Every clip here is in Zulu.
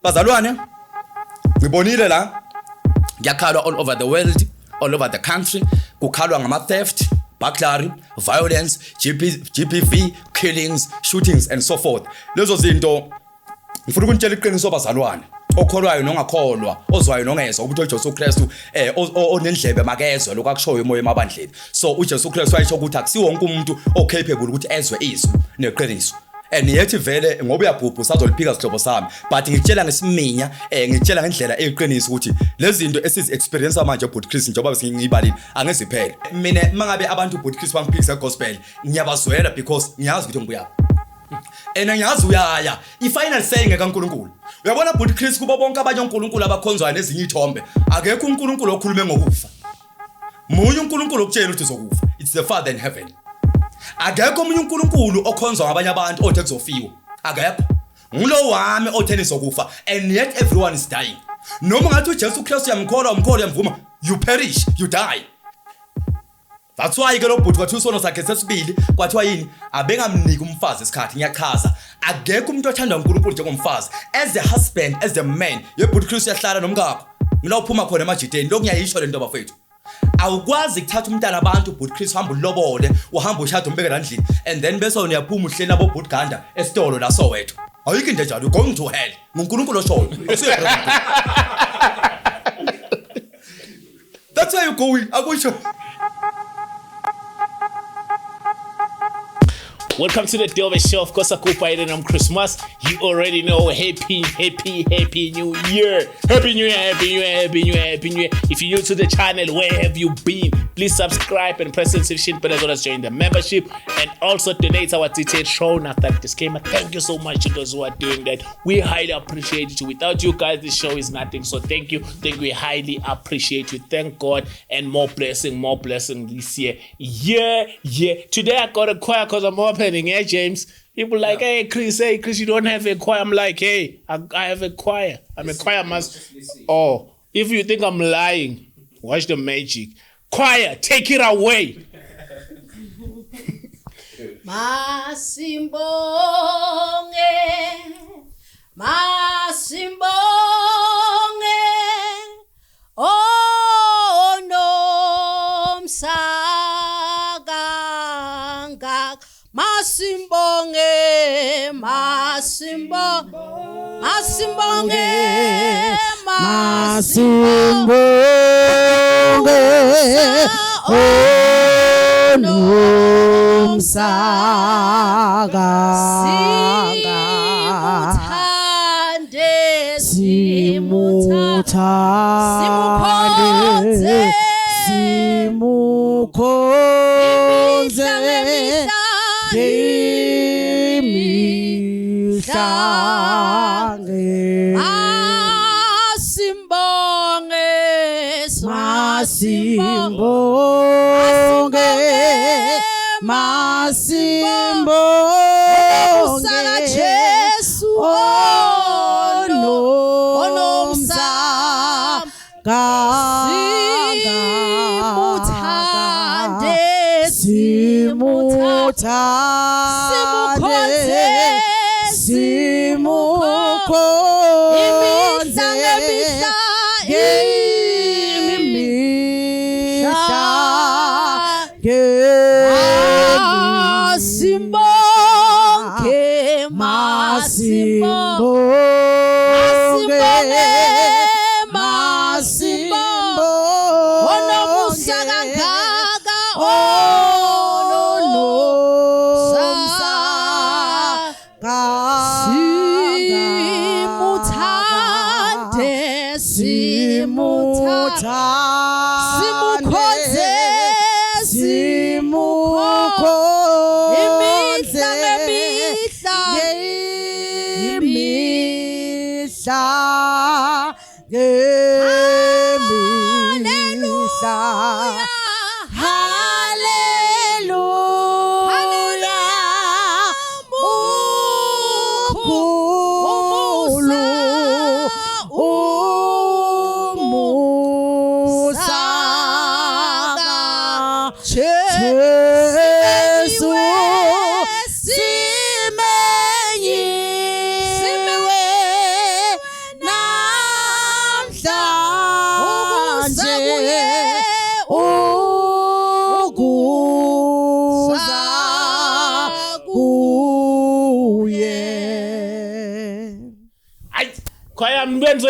bazalwane ngibonile la ngiyakhalwa all over the world, all over the country, kukhalwa ngama theft, burglary, violence, GBV, killings, shootings and so forth. Lezo zinto ngifuna ukunitshela iqiniso bazalwane, okholwayo nongakholwa, ozwayo nongezwa ukuthi uJesu Kristu onendlebe makezwe lokho akushoyo emoya emabandleni. So uJesu Kristu wayisho ukuthi akusiwo wonke umuntu ocapable ukuthi ezwe izwi neqiniso. And yethi vele ngoba uyabhubha usazoliphika sihlobo sami, but ngitshela ngesiminya ngitshela ngendlela eyiqiniso ukuthi lezi zinto esizi experience manje eBoot Chris njengoba singiyibalini angeziphele. Mina mangabe abantu eBoot Chris bangiphikisa gospel ngiyabazwela because ngiyazi ukuthi ngibuya. Ngiyazi uyaya i-final saying kaNkulunkulu. Uyabona Boot Chris kuba bonke abanye uNkulunkulu abakhonzwayo nezinye ithombe, akekho uNkulunkulu okhuluma ngokufa. Munye uNkulunkulu okutshela ukuthi uzokufa. It's the Father in heaven. Akekho omunye uNkulunkulu okhonzwa ngabanye abantu othe kuzofiwa. Akekho. Ngulo wami othe nizokufa, and yet everyone is dying. Noma ngathi uJesu Kristu yamkholwa umkholo yamvuma, you perish, you die. That's why ke lo bhuti wathi usono sakhe sesibili kwathiwa yini abengamnika umfazi isikhathi. Ngiyachaza akekho umuntu othandwa uNkulunkulu njengomfazi. As a husband, as a man, yeBoot Chris yahlala nomkakho. Ngila uphuma khona emajiteni lokuyayisho lento bafethu. Awukwazi ukuthatha umntana abantu Boot Chris hamba ulobole uhamba ushada umbeke landlini and then bese uyaphuma uhleli nabo Boot Ganda esitolo la Soweto. Ayikho into enjalo, you going to hell. nguNkulunkulu oshoyo. That's where you going. Akusho. Welcome to the Dove Show. Of course, I'm Christmas. You already know. Happy New Year. Happy New Year. If you're new to the channel, where have you been? Please subscribe and press the notification bell as well as join the membership and also donate our detailed show. Now that disclaimer, thank you so much to those who are doing that. We highly appreciate you. Without you guys, this show is nothing. So thank you. We highly appreciate you. Thank God and more blessing this year. Yeah. Today I got a choir because I'm opening. Hey James, people like, hey Chris, you don't have a choir. I'm like, hey, I have a choir. I'm a choir master. Oh, if you think I'm lying, watch the magic. Choir, take it away. Masimbonge, oh no, Msaganga. Masimbonge, oh no, Msaganga. Simuthande, simukhonze. Masimbonge, Jesu, oh no, simuthande, simukhonze,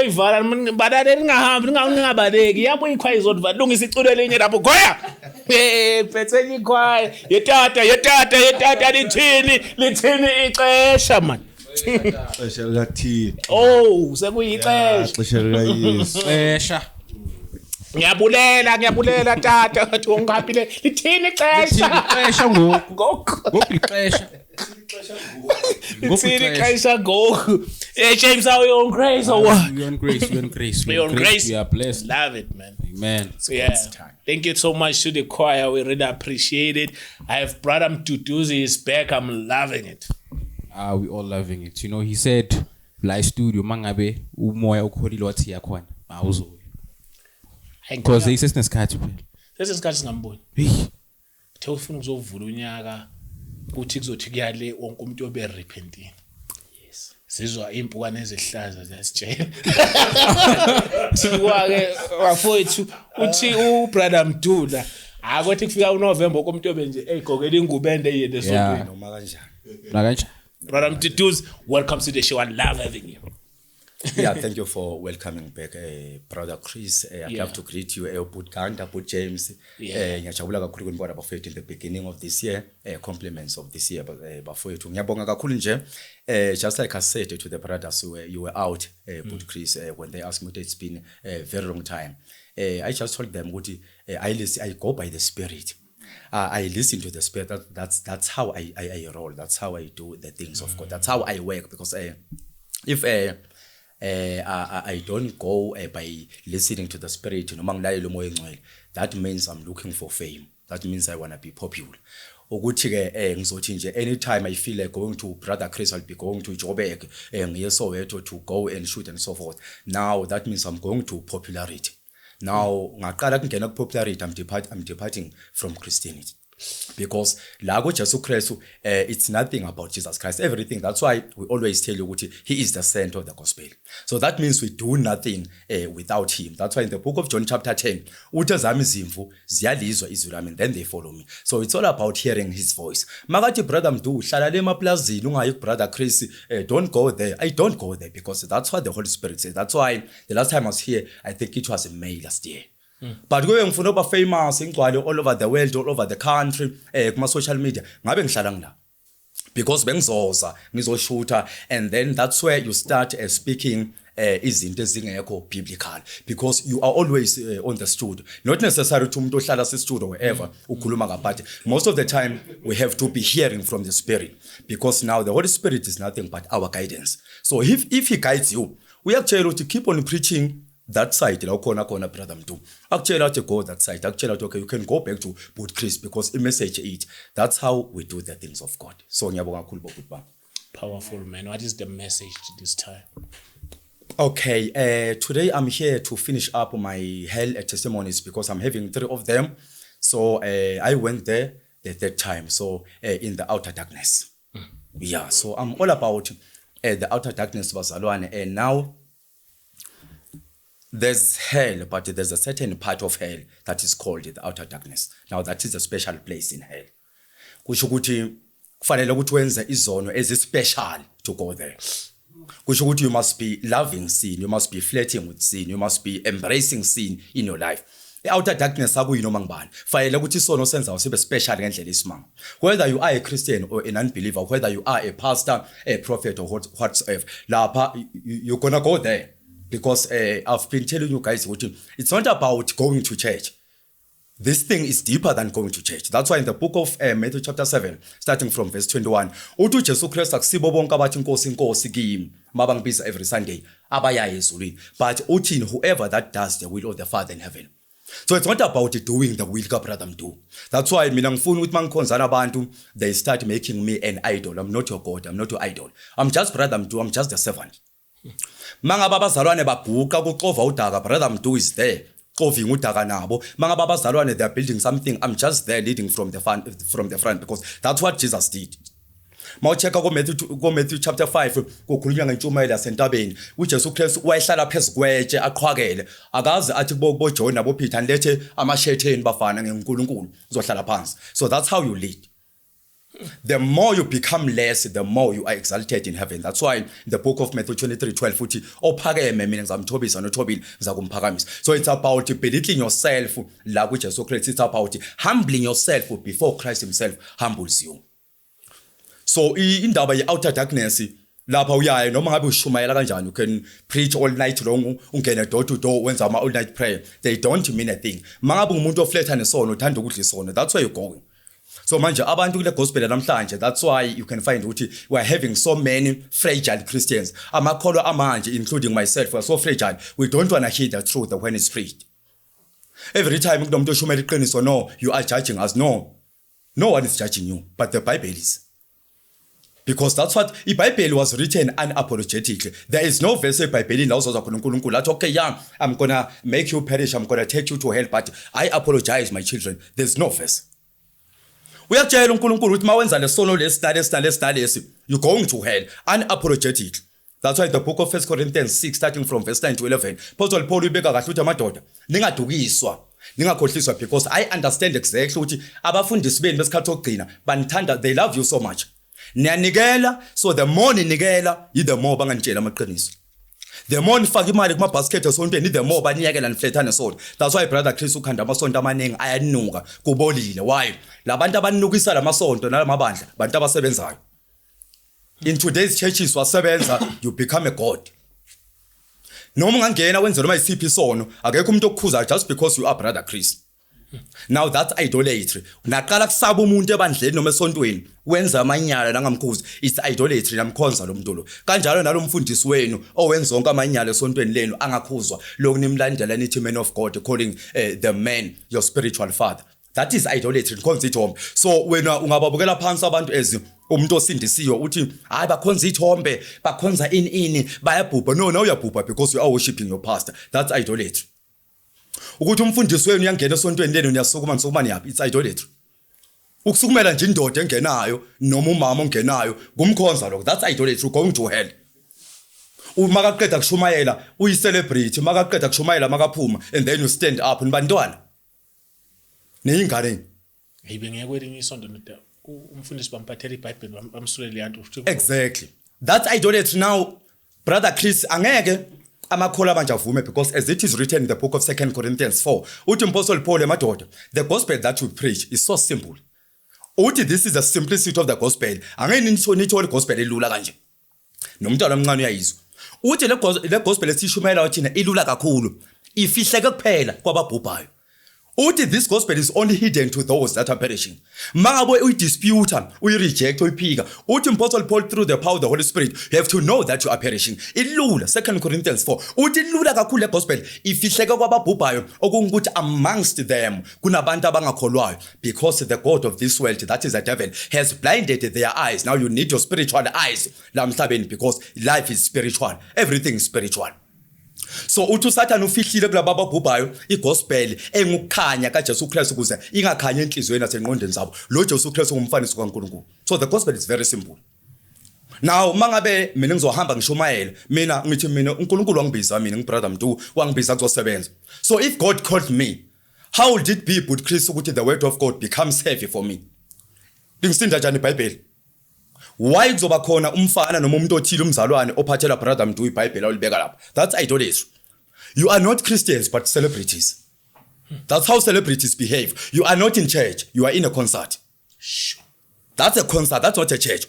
uzoyivala badale lingahambi lingabaleki yabo ikhwaya izodvala lungisa iculo lenye lapho goya phethele ikhwaya yetata lithini ixesha man Xesha likaThixo. oh sekuyixesha Xesha likaYesu. Xesha. Ngiyabulela tata wathi ungaphi lithini ixesha Xesha ngoku. ngoku Ixesha. lithini ixesha ngoku James how you on grace or what We're on grace. We're on grace. We are blessed. love it man. Amen. So yeah, thank you so much to the choir. We really appreciate it. I have Brother Mduduzi is back. I'm loving it. We all loving it. You know, he said, live studio, mangabe, umoya ukholile wathi yakhona. Awuzo. Because he says nesikhathi phela. Sesikhathi singamboni. Hey, Uthe ufuna ukuzovula unyaka kuthi kuzothi kuyale wonke umuntu obe repentini. Yes. Sizwa impukane ezihlaza ziyasitshela. Sikwake wafowethu uthi uBrother Mdula akwathi kufika uNovember komuntu obe nje egqokela ingubo ende yende esontweni. noma kanjani. la kanje. Brother Mduduzi, welcome to the show. I love having you. Yeah, thank you for welcoming back, Brother Chris. I'd Yeah. love to greet you, Bud Ganda, Bud James. Ngiyajabula kakhulu ukubona bafowethu in the beginning of this year. Compliments of this year, bafowethu. Ngiyabonga kakhulu nje. Just like I said to the brothers who you were out, Bud Chris, when they asked me, it's been a very long time. I just told them, I go by the Spirit. I listen to the Spirit. That's how I roll. That's how I do the things of God. That's how I work. Because if I don't go by listening to the Spirit, that means I'm looking for fame. That means I want to be popular. Anytime I feel like going to Brother Chris, I'll be going to Joburg to go and shoot and so forth. Now that means I'm going to popularity. Now, popularity, I'm departing from Christianity. Because it's nothing about Jesus Christ. Everything. That's why we always tell you he is the center of the gospel. So that means we do nothing without him. That's why in the book of John chapter 10, and then they follow me. So it's all about hearing his voice. Magati Brother Mdu, Brother Chris, don't go there. I don't go there because that's what the Holy Spirit says. That's why the last time I was here, I think it was in May last year. But going for no famous all over the world, all over the country, kuma social media, ngabe ngihlala ngila. Because bengizoza, ngizoshuta, and then that's where you start speaking izinto ezingekho biblical, because you are always on the studio. Not necessary to umuntu ohlala se studio wherever ukhuluma ngaphathi. Most of the time we have to be hearing from the Spirit, because now the Holy Spirit is nothing but our guidance. So if he guides you, we actually to keep on preaching that side, la khona Brother Mdu. Actually, to go that side. Actually, okay, you can go back to Bud Chris because the message it. That's how we do the things of God. So ngiyabonga kakhulu baba. Powerful man. What is the message this time? Okay, today I'm here to finish up my hell testimonies because I'm having 3 of them. So I went there the 3rd time. So in the outer darkness. Yeah, so I'm all about the outer darkness bazalwane, and now there's hell, but there's a certain part of hell that is called the outer darkness. Now that is a special place in hell. Kusho ukuthi kufanele ukuthi wenze izono special to go there. Kusho ukuthi you must be loving sin, you must be flirting with sin, you must be embracing sin in your life. The outer darkness akuyinoma ngubani. Fanele ukuthi isono senza sibe special ngendlela isimanga. Whether you are a Christian or an unbeliever, whether you are a pastor, a prophet or whatsoever, lapha you're gonna go there. Because I've been telling you guys, it's not about going to church. This thing is deeper than going to church. That's why in the book of Matthew chapter 7, starting from verse 21, uthi Jesu Christ akusibo bonke abathi inkosi kimi mabangibiza every Sunday abayayo ezulwini, but uthi whoever that does the will of the Father in heaven. So it's not about doing the will of Brother Mdu. That's why mina ngifuna ukuthi mangikhonzana abantu, they start making me an idol. I'm not your God, I'm not your idol. I'm just Brother Mdu, I'm just the servant. Mangaba abazalwane babhuka kuxova udaka, Brother Mdu is there xoving udaka nabo. Mangaba abazalwane they are building something, I'm just there leading from the front because that's what Jesus did. Mawucheka ko Matthew chapter 5 kukhulunywa ngentshumayelo yasentabeni, uJesu Kristu wayehlala phezukweje aqhwakele, akazi athi kubo John nabo Peter lethe amashetheni bafana ngenkulunkulu uzohlala phansi. So that's how you lead. The more you become less, the more you are exalted in heaven. That's why in the book of Matthew 23:12 uthi ophakeme mina ngizamthobisa nothobile ngizakumphakamisa. So it's about belittling yourself la kuJesu Christ. It's about humbling yourself before Christ himself humbles you. So indaba ye-outer darkness lapha uyayo noma ngabe ushumayela kanjani, you can preach all night long, ungene door to door wenza ama all night prayer, they don't mean a thing. Mangabe umuntu ofletha nesono uthanda ukudla isono, that's where you're going. So manje abantu kule gospel namhlanje, that's why you can find ukuthi we are having so many fragile Christians. Amakholwa amanje including myself, we are so fragile, we don't want to hear the truth when it's preached. Every time kunomuntu oshumayela iqiniso, no, you are judging us. No one is judging you, but the Bible is. Because that's what the Bible was written unapologetically. There is no verse in the Bible now says that okay, yeah, I'm gonna make you perish, I'm gonna take you to hell, but I apologize, my children. There's no verse. Uyatshela uNkulunkulu ukuthi mawenza lesono lesi you're going to hell unapologetically. That's why the book of 1 Corinthians 6 starting from verse 9 to 11, Apostle Paul ubeka kahle ukuthi amadoda ningadukiswa, ningakhohliswa, because I understand exactly ukuthi abafundisi beni besikhathi sokugcina banithanda, they love you so much. Niyanikela, so the more ninikela, the more banganitshela amaqiniso. The more nifaka imali kuma basket esontweni, the more baniyekela niflethane sona. That's why brother Chris ukhanda amasonto amaningi ayanuka kubolile. Why? Labantu abanukisa lamasonto nalamabandla bantu abasebenzayo. In today's churches wasebenza, you become a god. Noma ungangena wenze noma isiphi isono, akekho umuntu okukhuza just because you are brother Chris. Now that's idolatry. Naqala kusaba umuntu ebandleni noma esontweni wenza amanyala nangamkhuzi, it's idolatry, namkhonza lo muntu lo. Kanjalo nalomfundisi wenu owenza zonke amanyala esontweni lenu angakhuzwa lokunimlandela nithi man of God, calling the man your spiritual father. That is idolatry, khonza ithombe. So wena ungababukela phansi abantu ezi umuntu osindisiyo uthi hayi bakhonza ithombe, bakhonza ini bayabhubha. No, now uyabhubha because you are worshiping your pastor. That's idolatry. Ukuthi umfundisi wenu uyangena esontweni lenu niyasukuma yaphi, it's idolatry. Ukusukumela nje indoda engenayo noma umama ongenayo kumkhonza lokho, that's idolatry, going to hell. Uma kaqeda kushumayela uyi-celebrate, makaqeda kushumayela makaphuma, and then you stand up nibantwana neyingane. Hayibe ngeke kwelinye isonto nodaba umfundisi bamphathela iBhayibheli bamsulele yanto. Exactly, that's idolatry. Now brother Chris angeke amakholwa manje avume, because as it is written in the book of 2 Corinthians 4 uthi Apostle Paul emadoda, the gospel that we preach is so simple. Uthi this is the simplicity of the gospel. Angeke nithi gospel elula kanje, nomntwana omncane uyayizwa. Uthi le gospel esishumayela thina ilula kakhulu, ifihleke kuphela kwababhubhayo. Uthi this gospel is only hidden to those that are perishing. Mangabe uyi-dispute, uyi-reject, uyiphika, uthi Apostle Paul through the power of the Holy Spirit, you have to know that you are perishing. Ilula, 2 Corinthians 4. Uthi ilula kakhulu le gospel, ifihleke kwababhubhayo, okungukuthi amongst them kunabantu abangakholwayo, because the god of this world, that is the devil, has blinded their eyes. Now you need your spiritual eyes la emhlabeni, because life is spiritual, everything is spiritual. So uthi Satan ufihlile kulabo ababhubhayo igospel engukukhanya kaJesu Kristu ukuze ingakhanya enhlizweni nasengqondweni zabo. Lo Jesu Kristu ngumfaniso kaNkulunkulu. So the gospel is very simple. Now mangabe mina ngizohamba ngishumayela, mina ngithi mina uNkulunkulu wangibiza, mina ngibrother Mntu wangibiza kuzosebenza. So if God called me, how would it be but Kristu ukuthi the word of God becomes heavy for me? Lingisinda njani iBhayibheli? Why kuzoba khona umfana noma umuntu othile umzalwane ophathela brother Mntu iBhayibheli awulibeka lapha? That's idolatry. You are not Christians but celebrities. That's how celebrities behave. You are not in church, you are in a concert. That's a concert, that's not a church.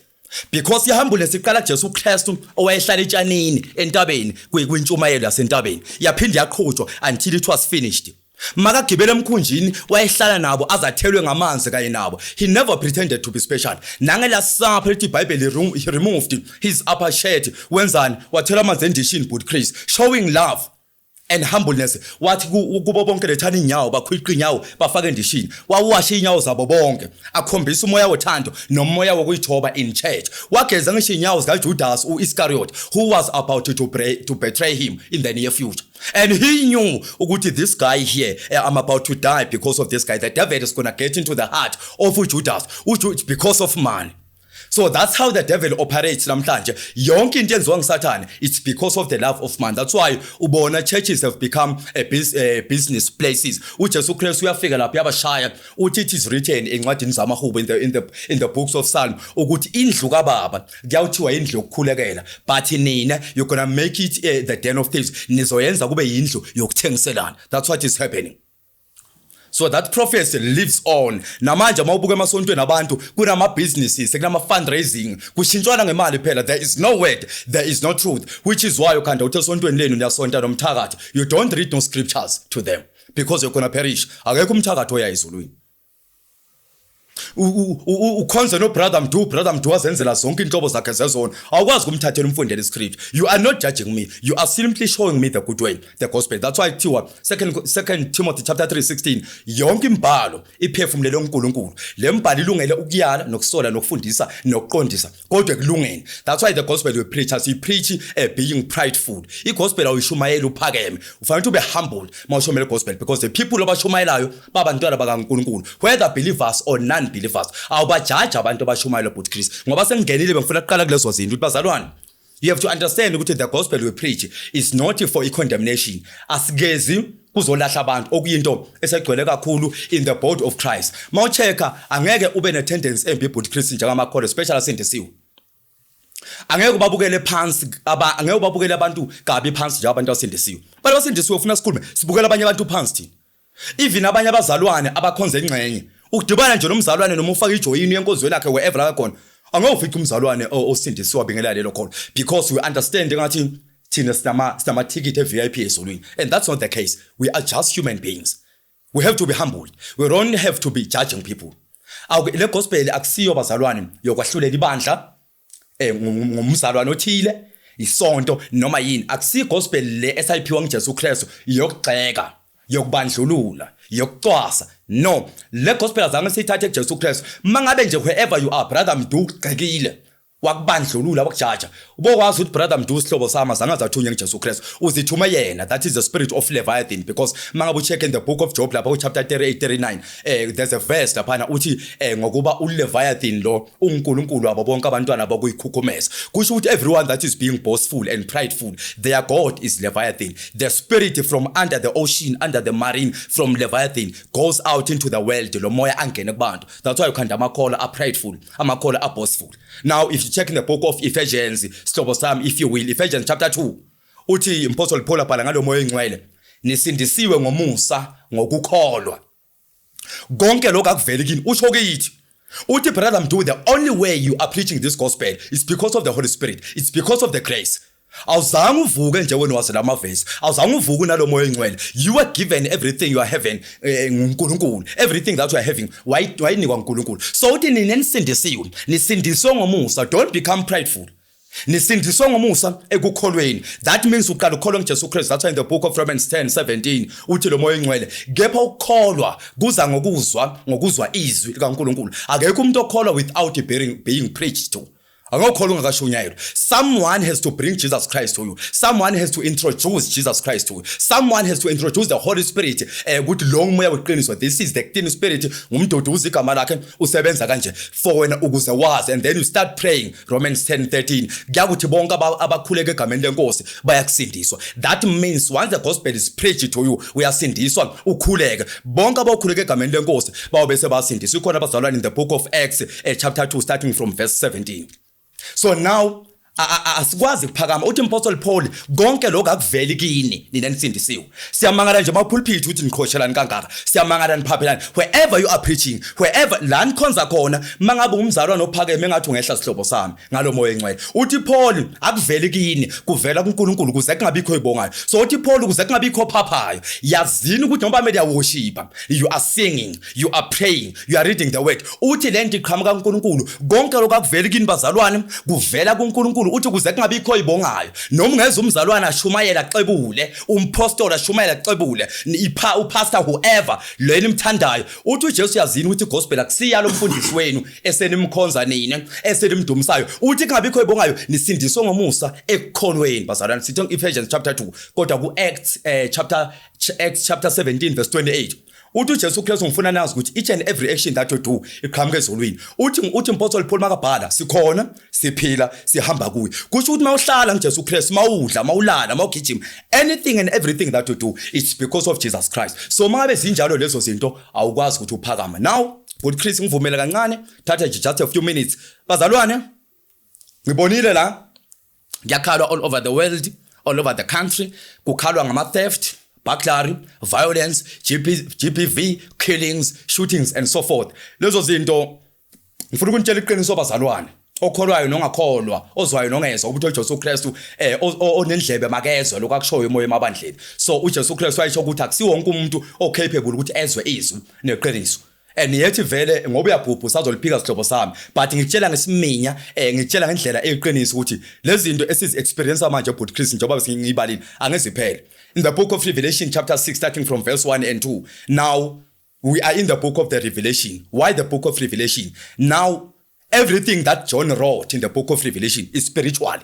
Because ihambulesi iqala Jesu Kristu owayehlala etshanini entabeni kwintshumayelo yasentabeni, yaphinda yaqhutshwa until it was finished. Makagibela emkhunjini wayehlala nabo azathelwe ngamanzi kanye nabo. He never pretended to be special. Nangela sapha lithi iBhayibheli, he removed his upper shirt, wenzani wathela amanzi endishini but Chris, showing love and humbleness. Wathi kubo bonke lethana inyawo, bakhwiqa inyawo bafaka endishini, wawasha inyawo zabo bonke, akhombisa umoya wothando nomoya wokuyithoba in church. Wageza ngisho inyawo zikaJudas uIscariot, who was about to betray him in the near future. And he knew ukuthi this guy here, I'm about to die because of this guy. The devil is going to get into the heart of Judas because of money. So that's how the devil operates namhlanje. Yonke into enziwa ngeSathane, it's because of the love of man. That's why ubona churches have become business places. uJesu Kristu uyafika lapha yabashaya uthi it is written encwadini zamaHubo in the books of Psalm ukuthi indlu kaBaba kuyawuthiwa indlu yokukhulekela, but nina you're going to make it the den of thieves. Nizoyenza kube indlu yokuthengiselana. That's what is happening. So that prophecy lives on. Namanje mawubuka emasontweni abantu kunama businesses, kunama fundraising, kushintshwana ngemali phela. There is no word, there is no truth, which is why ukhanda uthi esontweni lenu niyasonta nomthakathi. You don't read no scriptures to them because you're going to perish. Akekho umthakathi oya ezulwini. Ukhonze no brother Mdu wazenzela zonke inhlobo zakhe zezona. Awukwazi kumthathela umfundele iscript. You are not judging me. You are simply showing me the good way, the gospel. That's why kuthiwa 2 Timothy chapter 3:16 yonke imbhalo iphefumulelwe uNkulunkulu. Le mbhalo ilungele ukuyala nokusola nokufundisa nokuqondisa kodwa kulungene. That's why the gospel we preach as we preach being prideful. iGospel awuyishumayela uphakeme. Ufanele ube humble mawushomela iGospel because the people abashumayelayo babantwana bakaNkulunkulu, whether believers or non-believers, awubajaji abantu abashumayela but Christ ngoba sengingenile bengifuna ukuqala kulezo zinto ukuthi bazalwane, you have to understand ukuthi the gospel we preach is not for condemnation. Asigezi kuzolahla abantu okuyinto esegcwele kakhulu in the body of Christ. Mawucheka angeke ube ne tendency embi but Christ njengamakholo especially asindisiwe. Angeke ubabukele phansi angeke ubabukele abantu kabi phansi nje abantu asindisiwe. Bale basindisiwe ufuna sikhulume sibukela abanye abantu phansi thina. Even abanye abazalwane abakhonza engcenye ukudibana nje nomzalwane noma ufaka ijoyini yenkonzweni yakhe wherever akakona, angawufica umzalwane osindisiwe abingelela lelo kholo because we understand ngathi thina sinama ticket eVIP ezulwini, and that's not the case. We are just human beings. We have to be humble. We don't have to be judging people. Le gospel akusiyo bazalwane yokwahlulela ibandla ngumzalwane othile isonto noma yini. Akusiyo gospel le esayiphiwa nguJesu Kristu yokugxeka, yokubandlulula, yokucwasa. No, le gospel azange siyithathe kuJesu Kristu. Mangabe nje wherever you are brother Mdu ugxekile wakubandlulula wakujaja, ubokwazi ukuthi brother Mdu sihlobo sami azange azathunywe nguJesu Kristu, uzithume yena. That is the spirit of Leviathan, because mangabe ucheck in the book of Job lapha chapter 38-39 there's a verse lapha uthi ngokuba uLeviathan lo uNkulunkulu abo bonke abantwana bakuyikhukhumeza. Kusho ukuthi everyone that is being boastful and prideful, their god is Leviathan. The spirit from under the ocean, under the marine, from Leviathan goes out into the world. Lo moya angene kubantu. That's why ukhanda amakhola are prideful, amakhola are boastful. Now if you check in the book of Ephesians, sihlobo sami, if you will, Ephesians chapter 2, uthi Apostle Paul abhala ngalo moya engcwele, nisindisiwe ngomusa ngokukholwa. Konke lokho akuveli kini usho kithi. Uthi brother Mdu, the only way you are preaching this gospel is because of the Holy Spirit. It's because of the grace. Awuzange uvuke nje wena wasela amavesi, awuzange uvuke nalo moya engcwele. You are given everything you are having nguNkulunkulu. Everything that you are having wayinikwa nguNkulunkulu. So uthi nina nisindisiwe, nisindiswe ngomusa. Don't become prideful. Nisindiswe ngomusa ekukholweni. That means uqala ukholwa kuJesu Kristu. That's why in the book of Romans 10:17 uthi lo moya engcwele kepha ukukholwa kuza ngokuzwa izwi likaNkulunkulu. Akekho umuntu okholwa without being preached to. Someone has to bring Jesus Christ to you. Someone has to introduce Jesus Christ to you. Someone has to introduce the Holy Spirit. Good long moya weqiniso. This is the clean spirit. Umduduzi igama lakhe usebenza kanje for wena ukuze wazi, and then you start praying. Romans 10:13 kuyakuthi bonke abakhuleka egameni lenkosi bayakusindiswa. That means once the gospel is preached to you, uyasindiswa ukhuleke. Bonke abakhuleka egameni lenkosi bawo bese basindiswa. Ikhona abazalwane in the book of Acts chapter 2 starting from verse 17. So now asikwazi ukuphakama uthi Apostle Paul konke lokho akuveli kini nina nisindisiwe. Siyamangala nje mawupulpit uthi nikhoshelani kangaka, siyamangala niphaphelani wherever you are preaching, wherever la nikhonza khona. Mangabe umzalwane ophakeme engathi ungehla sihlobo sami ngalo moya engcwele. Uthi Paul akuveli kini, kuvela kuNkulunkulu kuze kungabikho ibongayo. So uthi Paul kuze kungabikho phaphayo. Yazini ukuthi noma media worshipa, you are singing, you are praying, you are reading the word. Uthi lento iqhamuka kuNkulunkulu. Konke lokho akuveli kini bazalwane, kuvela kuNkulunkulu. Uthi kuze kungabikho ibongayo. Noma ungeza umzalwane ashumayela axebule, umpostoli ashumayela axebule, upastor whoever lo enimthandayo. Uthi uJesu yazini ukuthi gospel akusiyalo umfundisi wenu esenimkhonza nina, esenimdumisayo. Uthi kungabikho ibongayo nisindiswe ngomusa ekukholweni bazalwane. Sithi Ephesians chapter 2 kodwa ku Acts chapter 17 verse 28 uthi uJesu Kristu ngifuna nazi ukuthi each and every action that you do iqhamuka ezulwini. Uthi Apostle Paul makabhala sikhona siphila sihamba kuye. Kusho ukuthi mawuhlala ngoJesu Kristu mawudla mawulala mawugijima anything and everything that you do it's because of Jesus Christ. So mangabe zinjalo lezo zinto awukwazi ukuthi uphakama. Now good Chris ngivumela kancane thatha just a few minutes. Bazalwane ngibonile la ngiyakhalwa all over the world, all over the country, kukhalwa ngama theft, burglary, violence, GBV, killings, shootings and so forth. Lezo zinto ngifuna ukunitshela iqiniso bazalwane. Okholwayo nongakholwa, ozwayo nongezwa ukuthi uJesu Kristu onendlebe makezwe lokho akushoyo emoya emabandleni. So uJesu Kristu wayisho ukuthi akusiwo wonke umuntu ocapable ukuthi ezwe izwi neqiniso. And yet vele ngoba uyabhubha usazoliphika sihlobo sami but ngitshela ngesiminya ngitshela ngendlela eqiniso ukuthi lezi zinto esizi experience manje but Christ njengoba singibalini angeziphele. In the book of Revelation chapter 6 starting from verse 1 and 2. Now we are in the book of the Revelation. Why the book of Revelation? Now everything that John wrote in the book of Revelation is spiritual.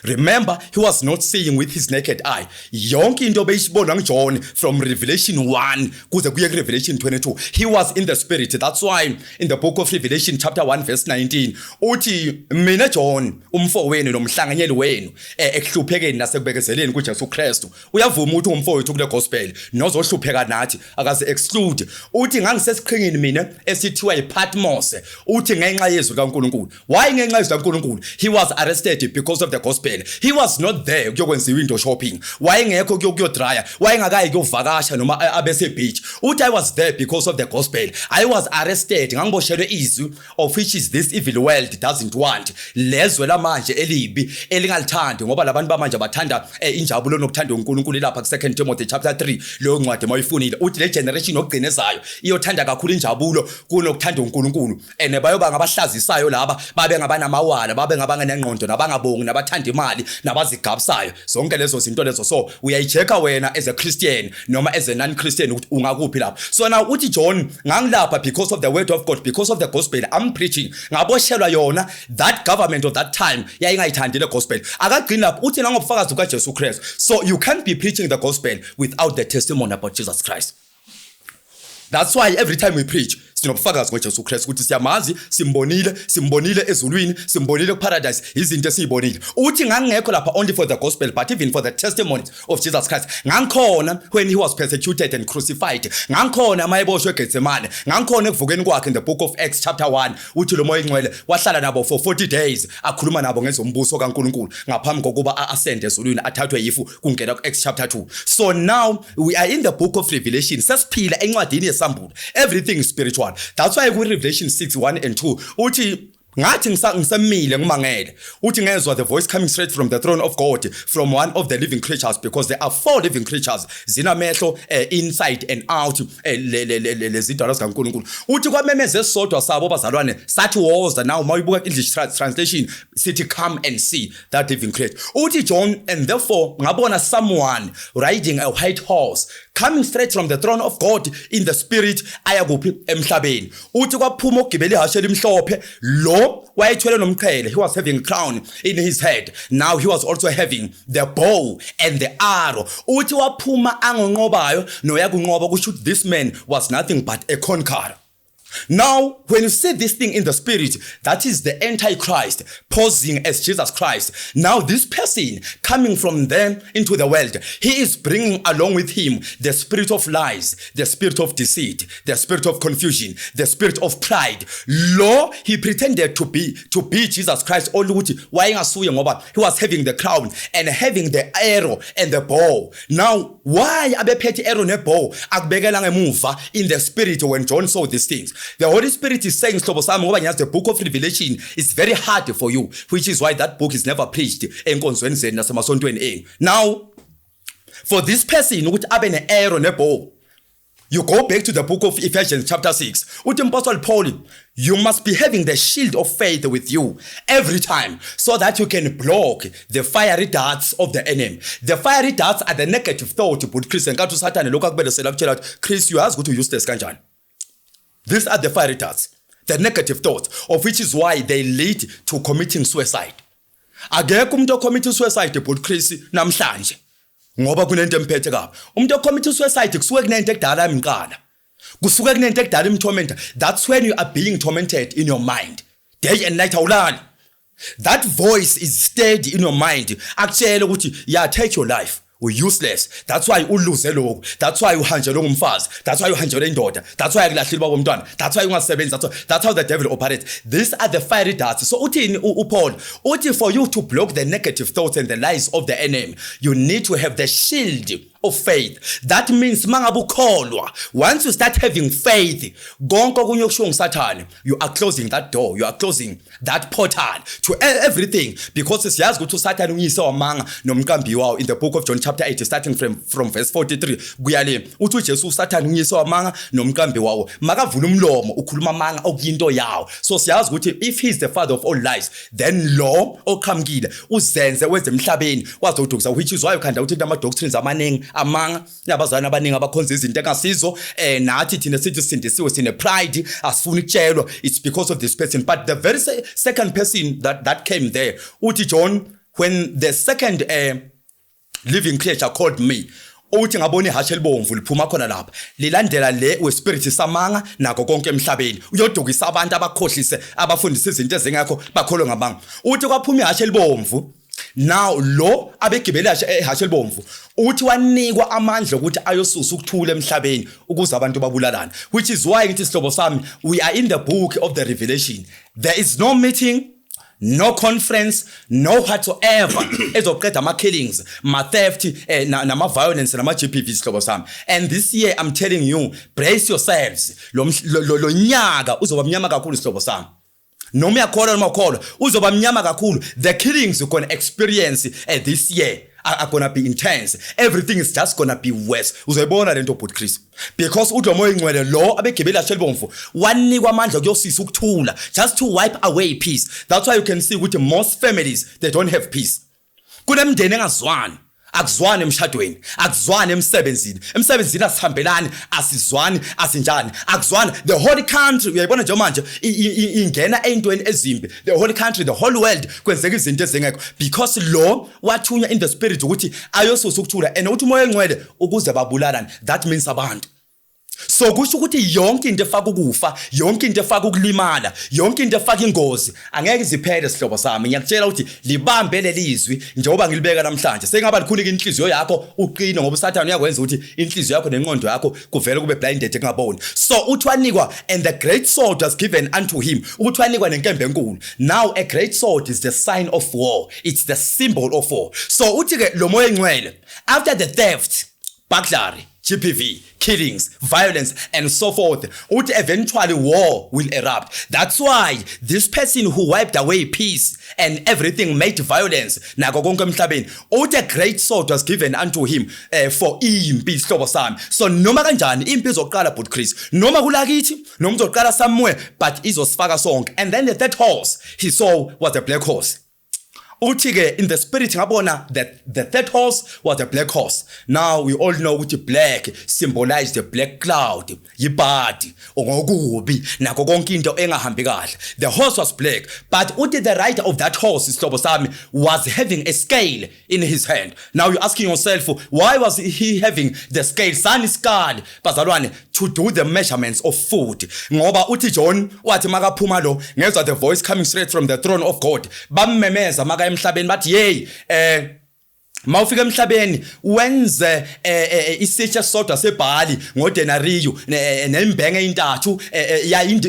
Remember, he was not seeing with his naked eye. Yonke into beyisibona nguJohn from Revelation 1 kuze kuye ku Revelation 22. He was in the spirit. That's why in the book of Revelation chapter 1 verse 19 uthi mina John umfowenu nomhlanganyeli wenu ekuhluphekeni nasekubekezeleni kuJesu Kristu. Uyavuma ukuthi umfowethu kule gospel nozohlupheka nathi akaze exclude. Uthi ngangisesiqhingini mina esithiwa iPatmos. Uthi ngenxa yezwi kaNkulunkulu. Why ngenxa yezwi kaNkulunkulu? He was arrested because of the gospel. He was not there kuyokwenza window shopping. Wayengekho kuyodraya, wayengakayi kuyovakasha noma abese beach. Uthi I was there because of the gospel. I was arrested ngangiboshelwe izwi of which is this evil world doesn't want. Lezwe lamanje elibi elingalithandi ngoba labantu bamanje bathanda injabulo nokuthanda uNkulunkulu lapha ku 2 Timothy chapter 3 leyo ncwadi mayifunile. Uthi le generation yokugcinezayo iyothanda kakhulu injabulo kunokuthanda uNkulunkulu. And bayoba ngabahlazisayo laba babe ngabanamawala, babe ngabanganengqondo nabangabongi nabathanda imali nabazigabusayo zonke lezo zinto lezo. So uyayicheka wena as a Christian noma as a non-Christian ukuthi ungakuphi lapho. So now uthi John ngangilapha because of the word of God, because of the gospel I'm preaching. Ngaboshelwa yona that government of that time yayingayithandile gospel. Akagcini lapho uthi nangobufakazi bukaJesu Kristu. So you can't be preaching the gospel without the testimony about Jesus Christ. That's why every time we preach sinobufakazi ngoJesu Kristu ukuthi siyamazi, simbonile ezulwini, simbonile kuparadise, izinto esizibonile. Uthi ngangekho lapha only for the gospel but even for the testimony of Jesus Christ. Ngangikhona when he was persecuted and crucified. Ngangikhona mayiboshwe eGetsemane. Ngangikhona ekuvukeni kwakhe in the book of Acts chapter 1. Uthi lo moya ingcwele wahlala nabo for 40 days akhuluma nabo ngezombuso kaNkulunkulu ngaphambi kokuba ascend ezulwini athathwe yifu kungena ku Acts chapter 2. So now we are in the book of Revelation. Sesiphila encwadini yesambulo. Everything is spiritual. That's why we Revelation 6 1 and 2 uthi ngathi ngisemile ngimangele uthi ngezwa the voice coming straight from the throne of God from one of the living creatures, because there are 4 living creatures zinamehlo inside and out lezidalwa zikaNkulunkulu. Uthi kwamemeze esodwa sabo bazalwane sathi woza. Now mayibuka English translation sithi come and see that living creature. Uthi John and therefore ngabona someone riding a white horse coming straight from the throne of God in the spirit ayakuphi emhlabeni. Uthi kwaphuma ogibela ihashe elimhlophe lo wayethwele nomqhele. He was having a crown in his head. Now he was also having the bow and the arrow. Uthi waphuma angonqobayo noyakunqoba kusho this man was nothing but a conqueror. Now, when you see this thing in the spirit, that is the Antichrist posing as Jesus Christ. Now, this person coming from them into the world, he is bringing along with him the spirit of lies, the spirit of deceit, the spirit of confusion, the spirit of pride. Lo, he pretended to be Jesus Christ. Only why he was having the crown and having the arrow and the bow. Now, why abephethe arrow ne bow akubekela ngemuva in the spirit when John saw these things? The Holy Spirit is saying, the book of Revelation is very hard for you, which is why that book is never preached. Now, for this person, with an arrow and a bow, you go back to the book of Ephesians chapter 6. With Apostle Paul, you must be having the shield of faith with you every time so that you can block the fiery darts of the enemy. The fiery darts are the negative thought. But Christian, Chris, you ask to use this kanjani. These are the fiery darts, the negative thoughts, of which is why they lead to committing suicide. Akekho umuntu ocommit suicide but Chris namhlanje ngoba kunento emphethe kabi. Umuntu ocommit suicide kusuke kunento ekudala imqala. kusuka kunento ekudala imtormenta. That's when you are being tormented in your mind day and night awulali. That voice is steady in your mind akutshela ukuthi yeah, take your life, we're useless. That's why uluze lokho. That's why uhanjelwe ngumfazi. That's why uhanjelwe indoda. That's why akulahlile baba umntwana. That's why ungasebenzi. That's how the devil operates. These are the fiery darts. So uthini uPaul uthi for you to block the negative thoughts and the lies of the enemy, you need to have the shield of faith. That means mangabe ukholwa, once you start having faith, konke okunye okushiwo nguSathane, you are closing that door, you are closing that portal to everything, because siyazi ukuthi uSathane uyise wamanga nomqambi wawo in the book of John chapter 8 starting from verse 43 kuya le uthi uJesu uSathane uyise wamanga nomqambi wawo makavula umlomo ukhuluma amanga okuyinto yawo. So siyazi ukuthi if he is the father of all lies, then lo oqhamukile uzenze wezemhlabeni wazodukisa, which is why ukhanda uthi ama doctrines amaningi amanga yabazana abaningi abakhonza izinto engasizo nathi thina sithi sindisiwe sine pride asifuni ukutshelwa. It's because of this person. But the very second person that came there uthi John, when the second living creature called me, uthi ngabona ihashe libomvu liphuma khona lapha lilandela le wespirit samanga nako konke emhlabeni uyodukisa abantu abakhohlise abafundisa izinto ezingekho bakholwe ngabanga. Uthi kwaphuma ihashe libomvu. Now lo abegibela ehashe libomvu uthi wanikwa amandla ukuthi ayosusa ukuthula emhlabeni ukuze abantu babulalana, which is why ngithi sihlobo sami, we are in the book of the Revelation. There is no meeting, no conference, no whatsoever ezoqeda ama killings, ma theft nama violence nama GBV sihlobo sami. And this year I'm telling you, brace yourselves. Lo nyaka uzoba mnyama kakhulu sihlobo sami. Noma yakholwa noma ukholwa uzoba mnyama kakhulu. The killings you're going to experience this year are going to be intense. Everything is just going to be worse. Uzoyibona lento but Chris, because uDlomo ingcwele lo abegibela shelibomvu wanikwa amandla kuyosisa ukuthula, just to wipe away peace. That's why you can see ukuthi most families they don't have peace. Kunemndeni engazwani, akuzwani emshadweni, akuzwani emsebenzini asihambelani, asizwani, asinjani, akuzwani. The whole country uyayibona nje manje ingena eintweni ezimbi. The whole country, the whole world kwenzeka izinto ezingekho, because lo wathunya in the spirit ukuthi ayosusa ukuthula and uthi umoya engcwele ukuze babulalane. That means abantu. So kusho ukuthi yonke into efaka ukufa, yonke into efaka ukulimala, yonke into efaka ingozi angeke iziphele sihlobo sami. Ngiyakutshela ukuthi libambe lelizwi njengoba ngilibeka namhlanje. Sengaba likhulika inhliziyo yakho uqine, ngoba uSathane uyakwenza ukuthi inhliziyo yakho nenqondo yakho kuvele kube blinded engaboni. So uthi wanikwa, and the great sword was given unto him. Uthi wanikwa nenkembe enkulu. Now a great sword is the sign of war. It's the symbol of war. So uthi ke lo moya engcwele, after the theft, burglary, GBV, killings, violence, and so forth, eventually war will erupt. That's why this person who wiped away peace and everything made violence, nako konke emhlabeni, a great sword was given unto him for impi sihlobo sami. So noma kanjani impi izoqala but Chris, noma kulakithi, noma izoqala somewhere, but izosifaka sonke. And then the third horse he saw was a black horse. Uthi in the spirit ngabona that the third horse was a black horse. Now we all know ukuthi black symbolized the black cloud, yibhadi ongokubi nako konke into engahambi kahle. The horse was black, but uthi the rider of that horse isihlobo sami was having a scale in his hand. Now you're asking yourself, why was he having the scale? Sun scale bazalwane to do the measurements of food. Ngoba uthi John wathi makaphuma lo ngezwa the voice coming straight from the throne of God, bamemeza maka emhlabeni bathi hey mawufika emhlabeni wenze isitsha sodwa seBhali ngodenariyo nembenge eintathu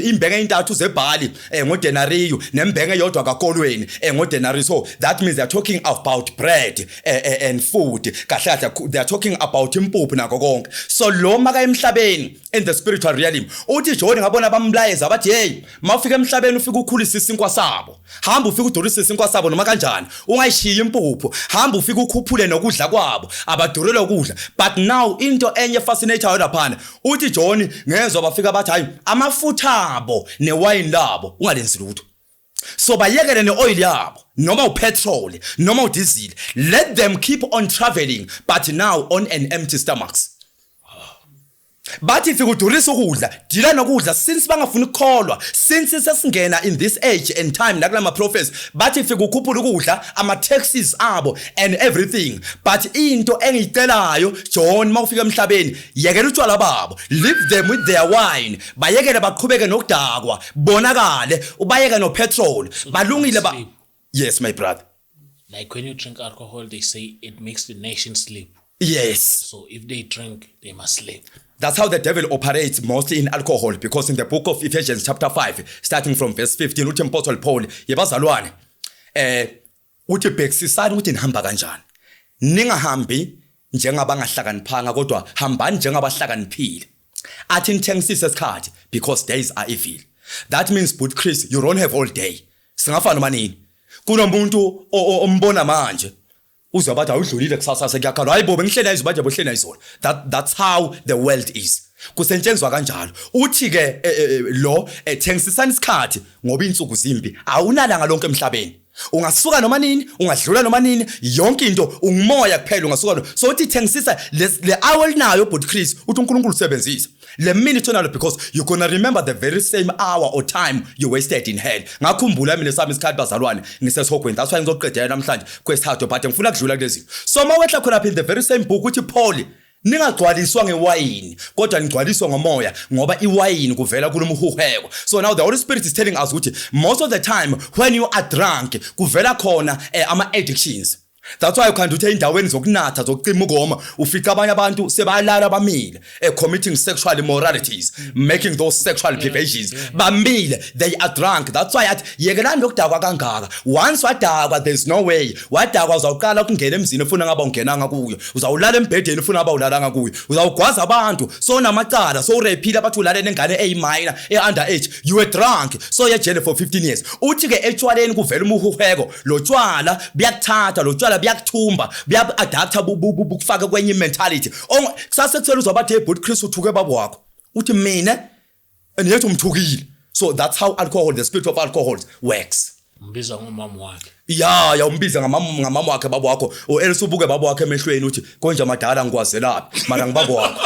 imbenge eintathu zeBhali ngodenariyo nembenge yodwa kakolweni ngodenariyo. So that means they are talking about bread and food kahle, they are talking about impuphu nako konke. So lo maka emhlabeni in the spiritual realm uthi John ngabona bamlayeza bathi hey mawufika emhlabeni ufika ukhulisa isinkwa sabo, hamba ufika udurisa isinkwa sabo noma kanjani, ungayishiya impuphu, hamba ufika ukhuphule nokudla kwabo abadurela ukudla. But now into enye fascinator laphana uthi John ngezwe bafika bathi hayi amafutha abo newine labo ungalenzi lutho, so bayekele neoil yabo noma upetrol noma udiesel, let them keep on traveling but now on an empty stomachs. bathi fikudurisa ukudla dila nokudla since bangafuni ukukholwa since sesingena in this age and time nakulama prophets bathi fikukhuphula ukudla ama taxes abo and everything but into engicelayo John mawufika emhlabeni yekela utshwala babo leave them with their wine bayekele baqhubeke nokudakwa bonakale ubayeke no petrol balungile ba yes my brother Like when you drink alcohol, they say it makes the nation sleep. yes So if they drink, they must sleep. That's how the devil operates mostly in alcohol because in the book of Ephesians chapter 5 starting from verse 15 uthi Apostle Paul yebazalwane uthi bhekisisani ukuthi nihamba kanjani ningahambi njengabangahlakaniphanga kodwa hambani njengabahlakaniphile athi nithengisise isikhathi because days are evil. That means but Chris you don't have all day singafana manini kunomuntu ombona manje uzabathi awudlulile kusasa sekuyakhala hayibo bengihlena izwe baje bohlena izolo that's how the world is kusetshenzwa kanjalo uthi ke lo thengisisana isikhathi ngoba insuku zimbi awunalanga lonke emhlabeni ungasuka noma nini ungadlula noma nini yonke into ungumoya kuphela ungasuka so uthi thengisisa le hour nayo but Chris uthi uNkulunkulu usebenzisa le minute onalo because you're going to remember the very same hour or time you wasted in hell ngakhumbula mina sami isikhathi bazalwane ngisesihogweni that's why ngizoqedela namhlanje kwesithathu but ngifuna ukudlula kulezi so mawetla khona in the very same book uthi Paul ningagcwaliswa ngewayini kodwa nigcwaliswa ngomoya ngoba iwayini kuvela kulomhuheko so now the Holy Spirit is telling us ukuthi most of the time when you are drunk kuvela khona ama addictions. That's why you can't do indaweni zokunatha zokucima ukoma ufika abanye abantu sebayalala bamile committing sexual immoralities making those sexual perversions bamile they are drunk that's why athi yekelani lokudakwa kangaka once wadakwa there's no way wadakwa uzawuqala ukungena emzini ufuna ngaba ungenanga kuyo uzawulala embedeni ufuna ngaba ulalanga kuyo uzawugwaza abantu so namacala so urepile abathi ulale nengane minor underage you were drunk so you're jail for 15 years uthi ke etshwaleni kuvela umuhuheko lo tshwala buyakuthatha lo tshwala biyakuthumba biya-adapta bukufaka kwenye mentality kusase kuthela uzobathi but Chris uthuke babo wakho uthi mina andiyethu umthukile so that's how alcohol the spirit of alcohol works Mbiza ngomama wakhe. ya umbiza ngamama wakhe babo wakho o else ubuke babo wakhe emehlweni uthi konje madala ngikwazelaphi mara ngibabo wakho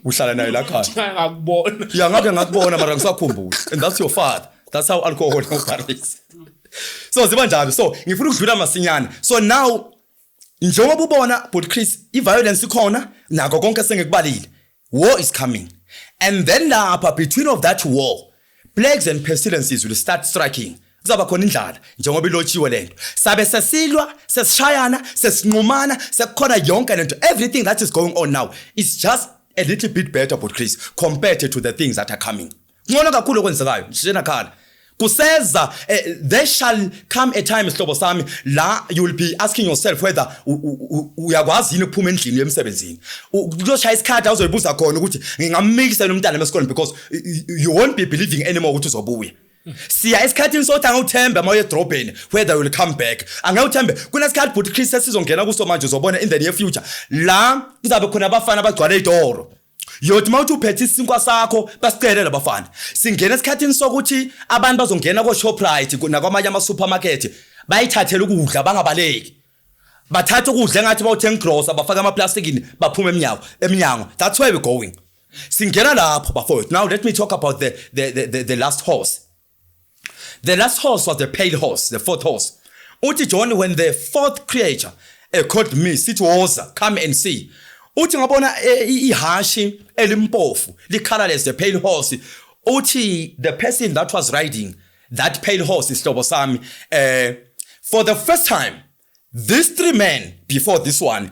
uhlala naye la khaya Ngakubona. ya ngake ngakubona mara ngisakhumbula and that's your father that's how alcohol operates. So ziba njalo so ngifuna ukudlula masinyana so now njengoba ubona but Chris i-violence ikhona nako konke sengikubalile war is coming and then lapha between of that war plagues and pestilences will start striking kuzaba khona indlala njengoba ilotshiwe lento sabe sesilwa sesishayana sesinqumana sekukhona yonke lento everything that is going on now is just a little bit better but Chris compared to the things that are coming ngcono kakhulu okwenzekayo njena khala kuseza there shall come a time sihlobo sami la you will be asking yourself whether uyakwazi yini ukuphuma endlini yemsebenzini kuzoshaya isikhathi awuzoyibuza khona ukuthi ngingammikisa nomntana esikole because you won't be believing anymore ukuthi uzobuya siya esikhathini sothi angawuthemba maye edrobheni whether you will come back angawuthembe kunesikhathi but Chris sizongena kuso manje uzobona in the near future la kuzabe khona abafana abagcwala idoro yothi mawuthi uphethe isinkwa sakho basicele labafana singena esikhathini sokuthi abantu bazongena ko Shoprite nakwamanye ama supermarket bayithathela ukudla bangabaleki bathatha ukudla ngathi bawuthenga grocery bafaka ama plasticini baphuma eminyango that's where we going singena lapho bafowethu now let me talk about the last horse. The last horse was the pale horse, the fourth horse. Uthi John when the fourth creature called me sithi woza come and see uthi ngabona ihashi elimpofu li-colorless the pale horse uthi the person that was riding that pale horse isihlobo sami for the first time these three men before this one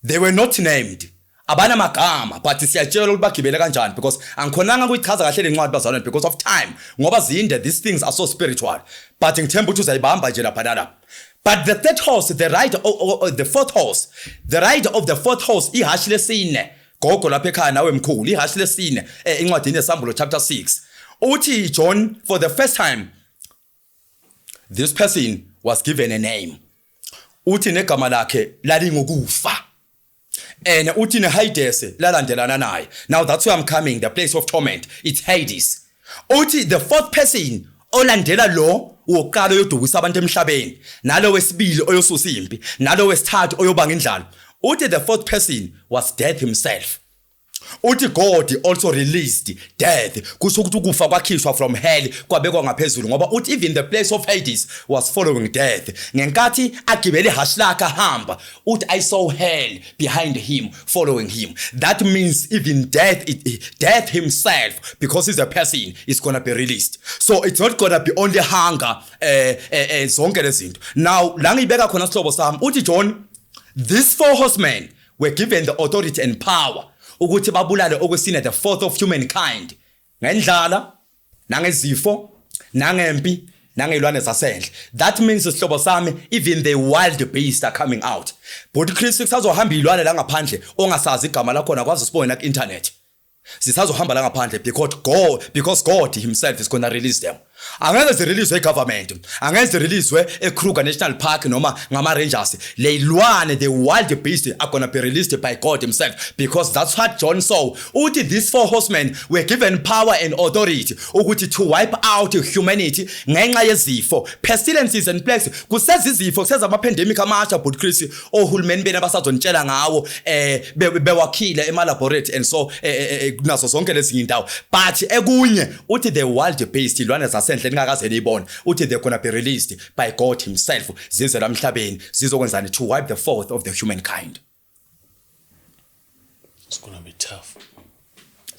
they were not named abana magama but siyatshela ukuthi bagibele kanjani because angikhonanga ukuyichaza kahle lencwadi bazalwane because of time ngoba zinde these things are so spiritual but ngithemba ukuthi uzayibamba nje lapha nalapha. But the third horse, the rider of the fourth horse, the rider of the fourth horse, ihashi lesine gogo lapha ekhaya nawe mkhulu ihashi lesine incwadini yesambulo chapter 6 uthi John for the first time this person was given a name uthi negama lakhe lalingokufa and uthi neHades lalandelana naye. Now that's where I'm coming, the place of torment, it's Hades. Uthi the fourth person olandela lo wokuqala oyodukisa abantu emhlabeni nalo wesibili oyosusa impi nalo wesithathu oyobanga indlala uthi the fourth person was death himself. Uthi God also released death kusho ukuthi ukufa kwakhishwa from hell kwabekwa ngaphezulu ngoba uthi even the place of Hades was following death. Ngenkathi agibele ihashe lakhe ahamba uthi I saw hell behind him following him. That means even death himself, because he's a person, is going to be released. So it's not going to be only hunger zonke lezinto. Now la ngibeka khona sihlobo sami uthi John, these four horsemen were given the authority and power ukuthi babulale okwesine the fourth of humankind ngendlala nangezifo nangempi nangelwane zasendle. That means sihlobo sami even the wild beasts are coming out. But Chris kusazohamba ilwane la ngaphandle ongasazi igama lakho nakwazi sibone ku internet. Sisazohamba la ngaphandle because God himself is going to release them. Angeke zirelease government, angeke zirelease Kruger National Park noma ngama Rangers. Leilwane, the wild beasts are going to be released by God himself, because that's what John saw. Uthi these four horsemen were given power and authority ukuthi to wipe out humanity ngenxa yezifo, pestilences and plagues. Kuseza izifo, kuseza ama pandemic amasha but Chris ohulumeni bena basazontshela ngawo bewakhile ema laboratory and so naso zonke lezi indawo. But ekunye uthi the wild beasts ilwane zasendle ngakaze niyibona uthi they're going to be released by God himself zize la emhlabeni zizokwenzani to wipe the fourth of the humankind. It's going to be tough.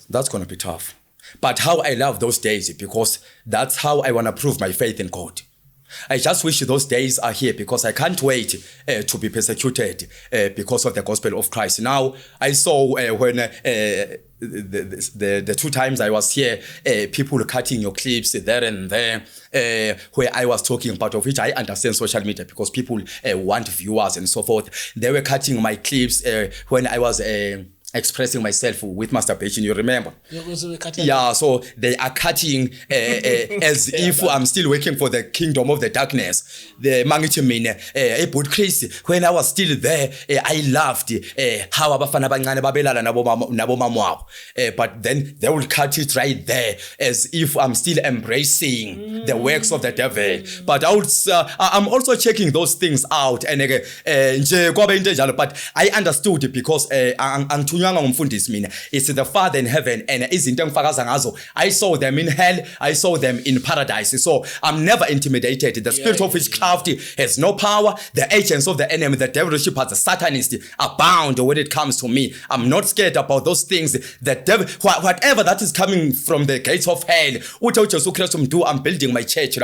That's going to be tough. But how I love those days, because that's how I want to prove my faith in God. I just wish those days are here, because I can't wait to be persecuted because of the gospel of Christ. Now, I saw when the two times I was here, people cutting your clips there and there, where I was talking about, of which I understand social media, because people want viewers and so forth. They were cutting my clips when I was expressing myself with masturbation, you remember? Yeah, so they are cutting as if I'm still working for the kingdom of the darkness. The mangitimine, but Chris, when I was still there, I loved how abafana bancane babelala nabo mama. But then they will cut it right there as if I'm still embracing the works of the devil. But I'm also checking those things out, and but I understood, because it's the Father in heaven, and I saw them in hell, I saw them in paradise. So I'm never intimidated. The spirit of witchcraft has no power. The agents of the enemy, the devil worshippers, the Satanists are bound when it comes to me. I'm not scared about those things. The devil, whatever that is coming from the gates of hell, I'm building my church.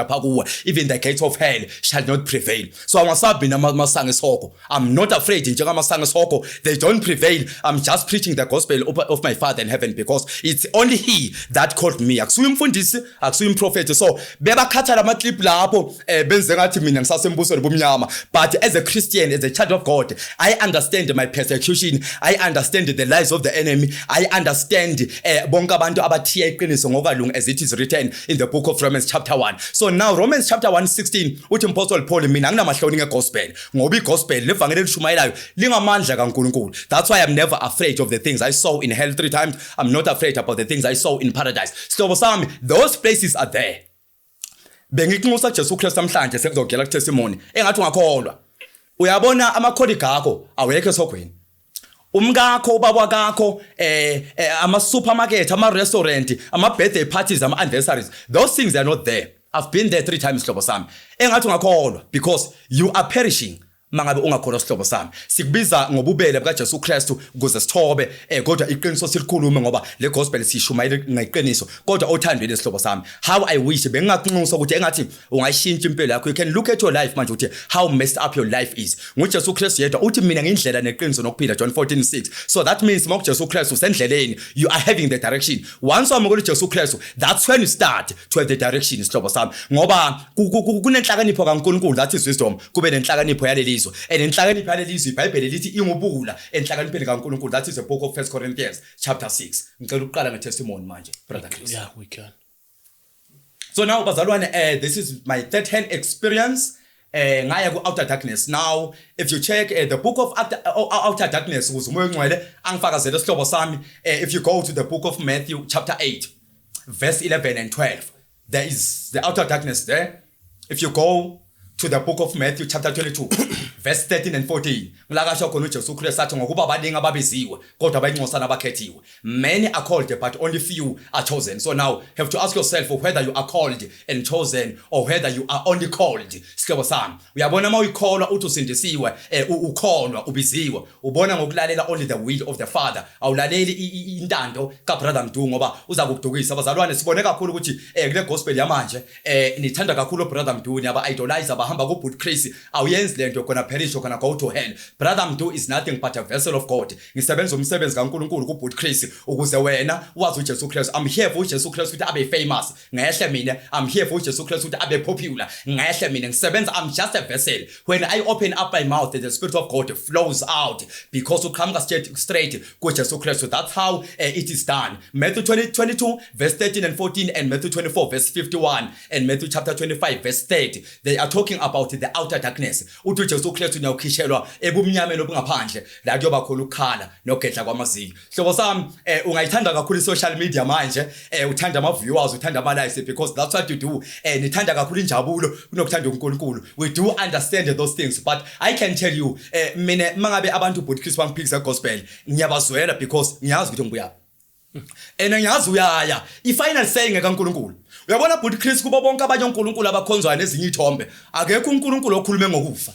Even the gates of hell shall not prevail. So I'm not afraid. They don't prevail. I'm just preaching the gospel of my Father in heaven, because it's only He that called me. Akusuye umfundisi, akusuye umprofeti. So bebakhatha lama clip lapho benze ngathi mina ngisasembusweni bomnyama. But as a Christian, as a child of God, I understand my persecution. I understand the lies of the enemy. I understand bonke abantu abathiya iqiniso ngokalungu, as it is written in the book of Romans chapter 1. So now Romans chapter 1:16 uthi Apostle Paul, mina anginamahloni ngegospel ngoba igospel levangeli lishumayelayo lingamandla kaNkulunkulu. That's why I'm never afraid of the things I saw in hell 3 times. I'm not afraid about the things I saw in paradise. So Sami, those places are there. Bengikunxusa Jesu Kristu namhlanje sekuzogela ku testimony engathi ungakholwa. Uyabona amakhodi gakho awekho esogweni. Umkakho ubaba wakho ama supermarket, ama restaurant, ama birthday parties, ama anniversaries, those things are not there. I've been there 3 times hlobo sami. Engathi ungakholwa, because you are perishing. Mangabe ungakholwa sihlobo sami, sikubiza ngobubele buka Jesu Kristu ukuze sithobe kodwa iqiniso silikhulume ngoba le gospel sishumayela ngeqiniso, kodwa othandweni sihlobo sami. How I wish bengakunxusa ukuthi engathi ungayishintsha impilo yakho. You can look at your life manje uthi how messed up your life is. NgoJesu Kristu yedwa uthi mina ngindlela neqiniso nokuphila, John 14:6. So that means ngoJesu Kristu usendleleni, you are having the direction. Once wamukela Jesu Kristu, that's when you start to have the direction sihlobo sami, ngoba kunenhlakanipho kaNkulunkulu, that is wisdom, kube nenhlakanipho yaleli. And enhlakanipho yalelizwe iBhayibheli lithi ingubula enhlakanipheni kaNkulunkulu. That is the book of 1 Corinthians chapter 6. Ngicela ukuqala ngetestimony manje, brother Chris. Yeah, we can. So now bazalwane, this is my third hand experience ngaya ku Outer Darkness. Now if you check the book of Outer Darkness, uzumoya ongcwele angifakazela sihlobo sami, if you go to the book of Matthew chapter 8 verse 11 and 12, there is the Outer Darkness there. If you go to the book of Matthew chapter 22 verse 13 and 14 ngilakasho khona uJesu Kristu athi ngokuba abaningi ababiziwe kodwa abayinxosana abakhethiwe. Many are called but only few are chosen. So now have to ask yourself whether you are called and chosen or whether you are only called. Sihlobo sami uyabona uma uyikholwa uthi usindisiwe ukholwa ubiziwe ubona ngokulalela only the will of the Father awulaleli intando ka brother Mdu ngoba uza kukudukisa. Abazalwane sibone kakhulu ukuthi kule gospel yamanje nithanda kakhulu brother Mdu aba idolize abahamba ku Boot Chris awuyenzi lento khona perish khona go to hell. Brother Mdu is nothing but a vessel of God. Ngisebenza umsebenzi kaNkuluNkulu ku Boot Chris ukuze wena wazi uJesu Kristu. I'm here for uJesu Kristu ukuthi abe famous ngehle mina. I'm here for uJesu Kristu ukuthi abe popular ngehle mina. Ngisebenza I'm just a vessel. When I open up my mouth the spirit of God flows out because uqhamuka straight kuJesu Kristu. That's how it is done. Matthew 22 verse 13 and 14 and Matthew 24 verse 51 and Matthew chapter 25 verse 30 they are talking about the outer darkness. Uthi uJesu Kristu uyawukhishelwa ebumnyameni obungaphandle la kuyoba khona ukukhala nogedla kwamazinyo. Hlobo sami ungayithanda kakhulu social media manje uthanda ama viewers uthanda ama likes because that's what you do. Nithanda kakhulu injabulo kunokuthanda uNkulunkulu. We do understand those things but I can tell you mina mangabe abantu Boot Chris bangiphikisa gospel ngiyabazwela because ngiyazi ukuthi ngibuya ngiyazi uyaya i-final saying kaNkulunkulu. Uyabona Boot Chris kubo bonke abanye uNkulunkulu abakhonzwayo nezinye ithombe akekho uNkulunkulu okhulume ngokufa.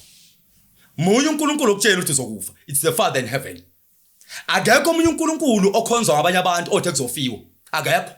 Munye uNkulunkulu okutshela ukuthi uzokufa. It's the Father in heaven. Akekho umunye uNkulunkulu okhonzwa ngabanye abantu othe kuzofiwa. Akekho.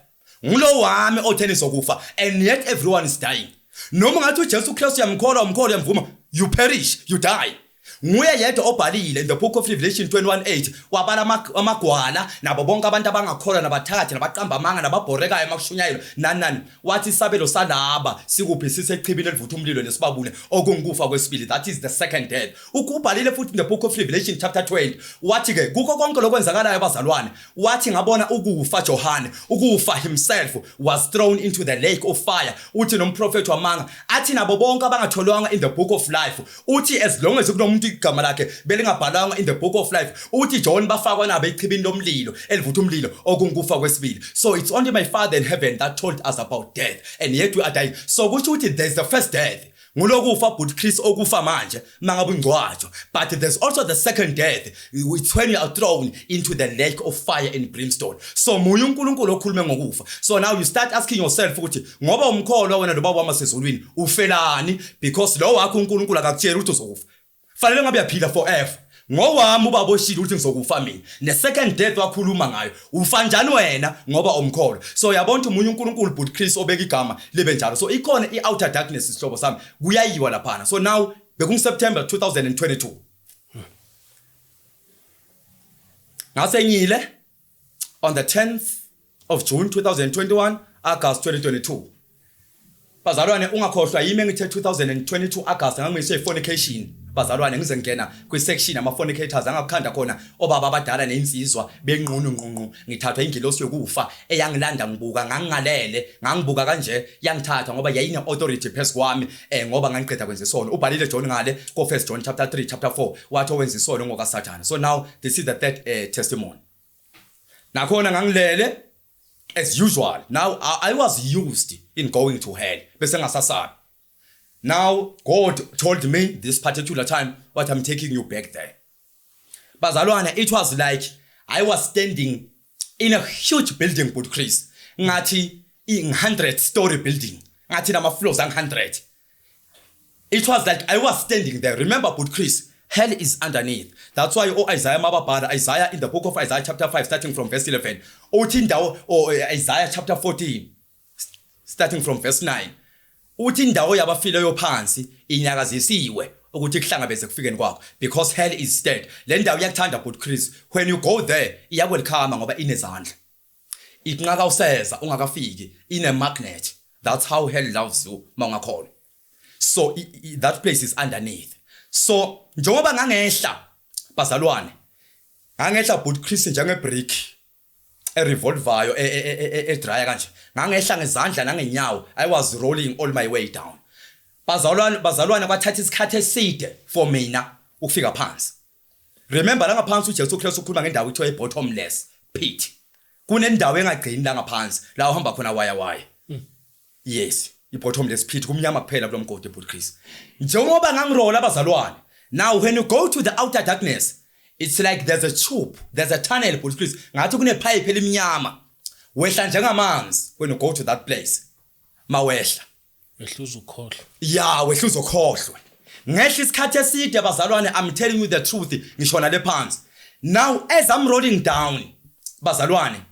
Ngulo wami otheni sokufa and yet everyone is dying. Noma ngathi uJesu Kristu yamkholwa yamvuma you perish you die. Nguye yedwa obhalile in the book of Revelation 21:8 wabala amagwala nabo bonke abantu abangakholwa nabathathe nabaqamba amanga nababhorekayo emakushunyayo nani wathi isabelo salaba sikuphi sisechibile livutha umlilo nesibabule okungukufa kwesibili. That is the second death. Ukubhalile futhi in the book of Revelation chapter 20 wathi ke kuko konke lokwenzakalayo abazalwane wathi ngabona ukufa Johane ukufa himself was thrown into the lake of fire. Uthi nomprofeti wamanga athi nabo bonke abangatholwanga in the book of life uthi as long as kunomuntu igama lakhe belingabhalanga in the book of life uthi John bafakwa nabo echibini lomlilo elivutha umlilo okungukufa kwesibili. So it's only my Father in heaven that told us about death and yet we are dying. So kusho ukuthi there's the first death ngulokufa Boot Chris okufa manje mangabe ungcwatsho but there's also the second death it's when you are thrown into the lake of fire and brimstone. So munye uNkulunkulu okhulume ngokufa. So now you start asking yourself ukuthi ngoba umkholwa wena lobaba wamasezulwini ufelani because lo wakho uNkulunkulu akakutshela ukuthi uzokufa. Fanele ngabe uyaphila forever. Ngowami ubaba oshilo ukuthi ngizokufa mina. Ne second death wakhuluma ngayo. Ufa njani wena ngoba omkholo. So yabona ukuthi umunye uNkulunkulu Boot Chris obeka igama libe njalo. So ikhona iouter darkness isihlobo sami kuyayiwa lapha. So now bekum September 2022. Ngase ngile on the 10th of June 2021 August 2022. Bazalwane ungakhohlwa yimi ngithe 2022 August ngangiyise fornication. Bazalwane ngize ngena kwi section ama fornicators angakukhanda khona obaba abadala neinsizwa benqunu ngithathwa ingilosi yokufa eyangilanda ngibuka ngangibuka kanje yangithatha ngoba yayine authority phezu kwami ngoba ngangiqeda kwenza isono. Ubhalile John ngale ko 1 John chapter 3 chapter 4 wathi owenza isono ngoka Satan. So now this is the third testimony. Nakhona ngangilele as usual. Now I was used in going to hell bese ngasasana. Now God told me this particular time what I'm taking you back there. Bazalwane, it was like I was standing in a huge building Boot Chris. Ngathi 100-story building. Ngathi nama floors 100. It was like I was standing there. Remember Boot Chris, hell is underneath. That's why Isaiah mababhala Isaiah in the book of Isaiah chapter 5 starting from verse 11. Uthi ndawo Isaiah chapter 14 starting from verse 9. Uthi indawo yabafileyo phansi inyakazisiwe ukuthi kuhlangabeze kufikeni kwakho because hell is dead. Le ndawo iyakuthanda Boot Chris. When you go there iyakwelkhama ngoba inezandla. Ikunqaka useza ungakafiki ine magnet. That's how hell loves you mawungakholwa. So that place is underneath. So njengoba ngangehla bazalwane ngangehla Boot Chris njenge brick revolver dryer kanje ngangehla ngezandla nangenyawo. I was rolling all my way down. Bazalwane kwathatha isikhathi eside for mina ukufika phansi. Remember la ngaphansi uJesu Kristu ukhuluma ngendawo ethiwa bottomless pit. Kunendawo engagcini la ngaphansi la uhamba khona waya. Yes. ibottomless pit kumnyama kuphela kulomgodi ebhuti Chris njengoba ngangirola abazalwane. Now when you go to the outer darkness, it's like there's a tube, there's a tunnel ebhuti Chris ngathi kune pipe elimnyama wehla njengamanzi. When you go to that place mawehla Wehluza ukhohlwa. yeah wehla uzokhohlwe ngehla isikhathi eside bazalwane. I'm telling you the truth ngishona le phansi. Now as I'm rolling down bazalwane,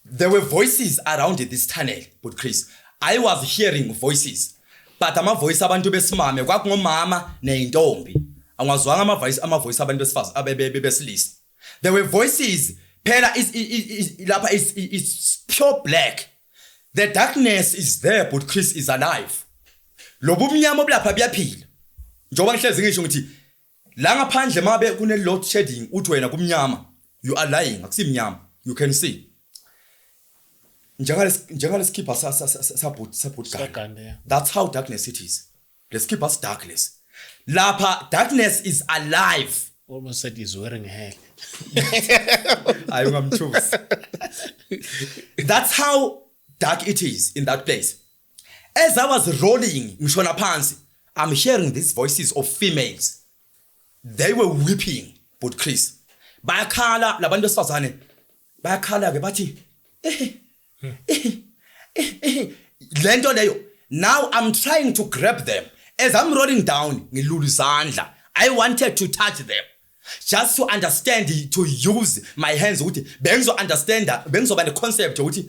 there were voices around this tunnel but Chris I was hearing voices but ama voice abantu besimame kwakungomama neintombi angwazwanga ama voice abantu besifazi besilisa. There were voices phela is lapha is pure black. The darkness is there but Chris is alive. Lobu mnyama obulapha buyaphila njengoba ngihlezi ngisho ngithi la ngaphandle mabe kune load shedding uthi wena kumnyama you are lying akusimnyama you can see njengale skipper sa boot Ganda. that's how darkness it is. The skipper's darkness lapha darkness is alive. Almost said he's wearing hair. I am choose. That's how dark it is in that place. As I was rolling ngishona phansi, I'm hearing these voices of females. They were weeping but Chris bayakhala labantu besifazane bayakhala ke bathi lento leyo. Now I'm trying to grab them as I'm rolling down ngilula izandla. I wanted to touch them just to understand, to use my hands ukuthi bengizo understand, bengizoba ne concept ukuthi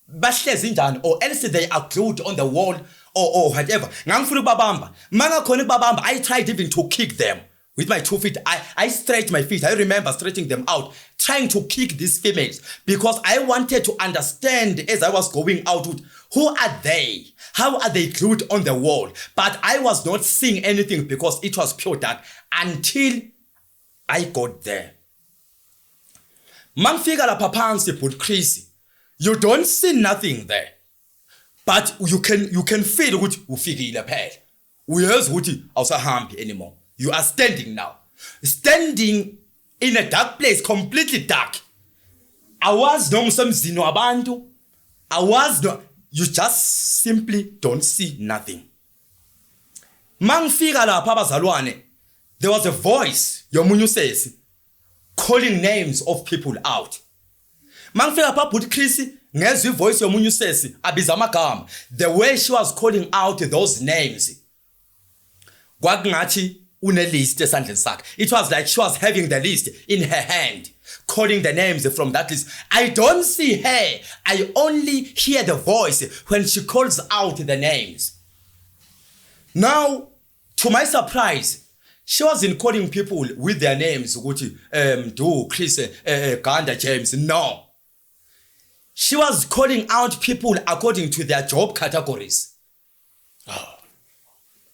bahlezi njani or else they are glued on the wall or whatever. Ngangifuna ukubabamba mangakhona ukubabamba. I tried even to kick them with my 2 feet. I stretched my feet. I remember stretching them out, trying to kick these females because I wanted to understand as I was going out, who are they? How are they glued on the wall? But I was not seeing anything because it was pure dark until I got there. Mangifika lapha phansi but Chris, you don't see nothing there. But you can feel ukuthi ufikile phela. Uyazi ukuthi awusahambi anymore. You are standing now. Standing in a dark place, completely dark. Awazi noma usemzini wabantu. Awazi no, you just simply don't see nothing. Mangifika lapha abazalwane, there was a voice yomunye usesi calling names of people out. Mangifika lapha but Chris ngezwe ivoice yomunye usesi abiza amagama. The way she was calling out those names kwakungathi une list esandleni sakhe. It was like she was having the list in her hand, calling the names from that list. I don't see her. I only hear the voice when she calls out the names. Now, to my surprise, she wasn't calling people with their names. Do Chris, Ganda, James. No. She was calling out people according to their job categories.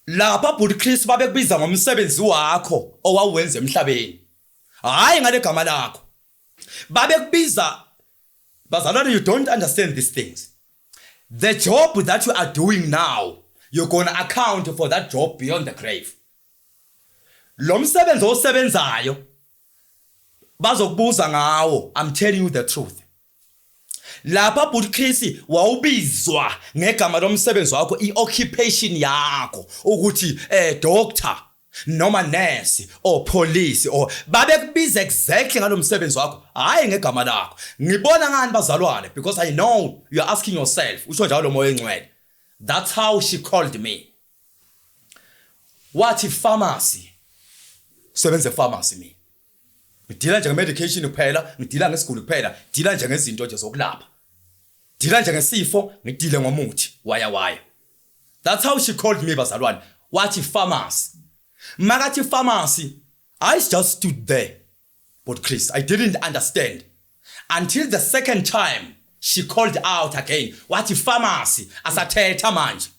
Lapha but Chris babekubiza ngomsebenzi wakho owawenza emhlabeni. Hayi ngale gama lakho. Babekubiza bazalwane, you don't understand these things. The job that you are doing now, you're going to account for that job beyond the grave. Lo msebenzi osebenzayo bazokubuza ngawo. I'm telling you the truth. Lapha but Chris wawubizwa ngegama lomsebenzi wakho, ioccupation yakho ukuthi doctor noma nurse or police or babekubiza exactly ngalomsebenzi wakho, hayi ngegama lakho. Ngibona ngani bazalwane because I know you are asking yourself, usho njalo moya engcwele. That's how she called me. What if pharmacy? Sebenze pharmacy me. Ngidila nje ngemedication kuphela, ngidila ngesiguli kuphela, ngidila nje ngezinto nje zokulapha. Ngidila nje ngesifo, ngidile ngomuthi waya. That's how she called me bazalwane. What if pharmacy? Makathi pharmacy, I just stood there. But Chris, I didn't understand until the second time she called out again. What if pharmacy? Asathetha manje.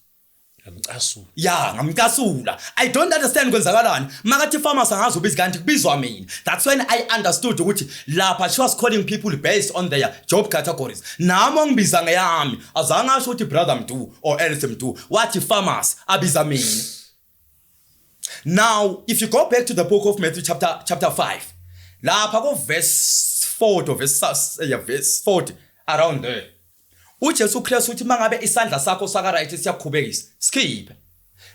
Yeah, ngamcasula. I don't understand kwenzakalani. Makathi pharmacy angazobiza kanti kubizwa mina. That's when I understood ukuthi lapha she was calling people based on their job categories. Nami ngibiza ngeyami. Azange asho ukuthi brother Mdu or else Mdu. What if pharmacy abiza mina? Now, if you go back to the book of Matthew chapter 5, lapha ko verse 40 around there. uJesu Kristu uthi mangabe isandla sakho saka right siyakhubekisa sikhiphe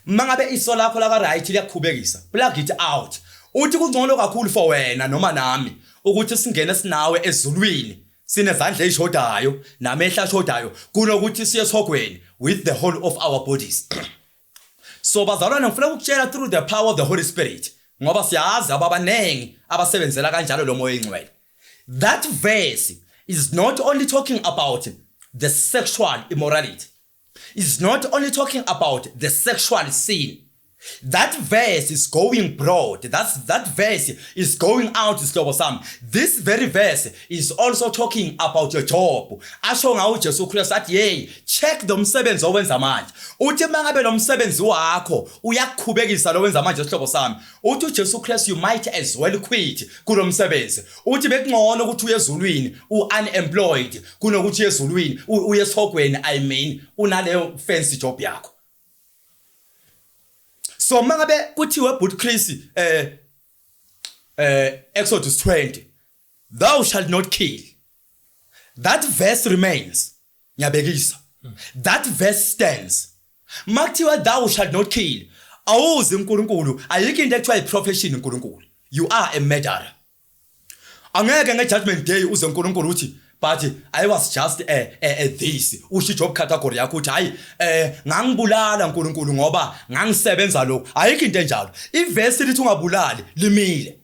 mangabe iso lakho laka right liyakhubekisa plug it out uthi kungcono kakhulu for wena noma nami ukuthi singene sinawe ezulwini sinezandla ezishodayo namehla ashodayo kunokuthi siye esogweni with the whole of our bodies. So bazalwana ngifuna ukutshela through the power of the Holy Spirit ngoba siyazi ababanengi abasebenzela kanjalo lo moya engcwele. That verse is not only talking about the sexual immorality. It's not only talking about the sexual sin. That verse is going broad. That verse is going out to some. This very verse is also talking about your job. Asho ngawo Jesu Christ athi hey, check the umsebenzi owenza manje. Uthi mangabe lo msebenzi wakho uyakhubekisa lo wenza manje sihlobo sami. Uthi Jesu Christ you might as well quit kulo msebenzi. Uthi bekungcono ukuthi uye ezulwini unemployed kunokuthi uye ezulwini uye esogweni I mean unaleyo fancy job yakho. So mangabe kuthiwe but Chris Exodus 20 thou shalt not kill. That verse remains. Nyabekisa. That verse stands. Makuthiwa thou shalt not kill. Awuzi uNkulunkulu ayikho into ekuthiwa iprofession uNkulunkulu. You are a murderer. Angeke ngejudgment day uze uNkulunkulu uthi but I was just this usho job category yakho uthi hayi ngangibulala uNkulunkulu ngoba ngangisebenza lokho ayikho into enjalo. Iverse lithi ungabulali limile.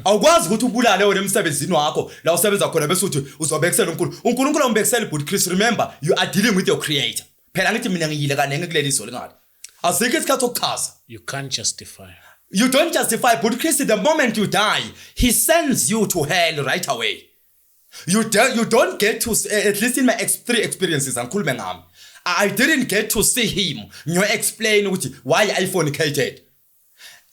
Awukwazi ukuthi ubulale wena emsebenzini wakho la usebenza khona bese uthi uzobekisela uNkulunkulu umbekisela but Chris remember you are dealing with your creator. Phela ngithi mina ngiyile kanenge kuleli izolo ngalo. Asikho isikhathi sokuchaza. You can't justify. You don't justify but Chris the moment you die he sends you to hell right away. You don't get to at least in my 3 experiences angikhulume ngami I didn't get to see him ngiyo explain ukuthi why I fornicated.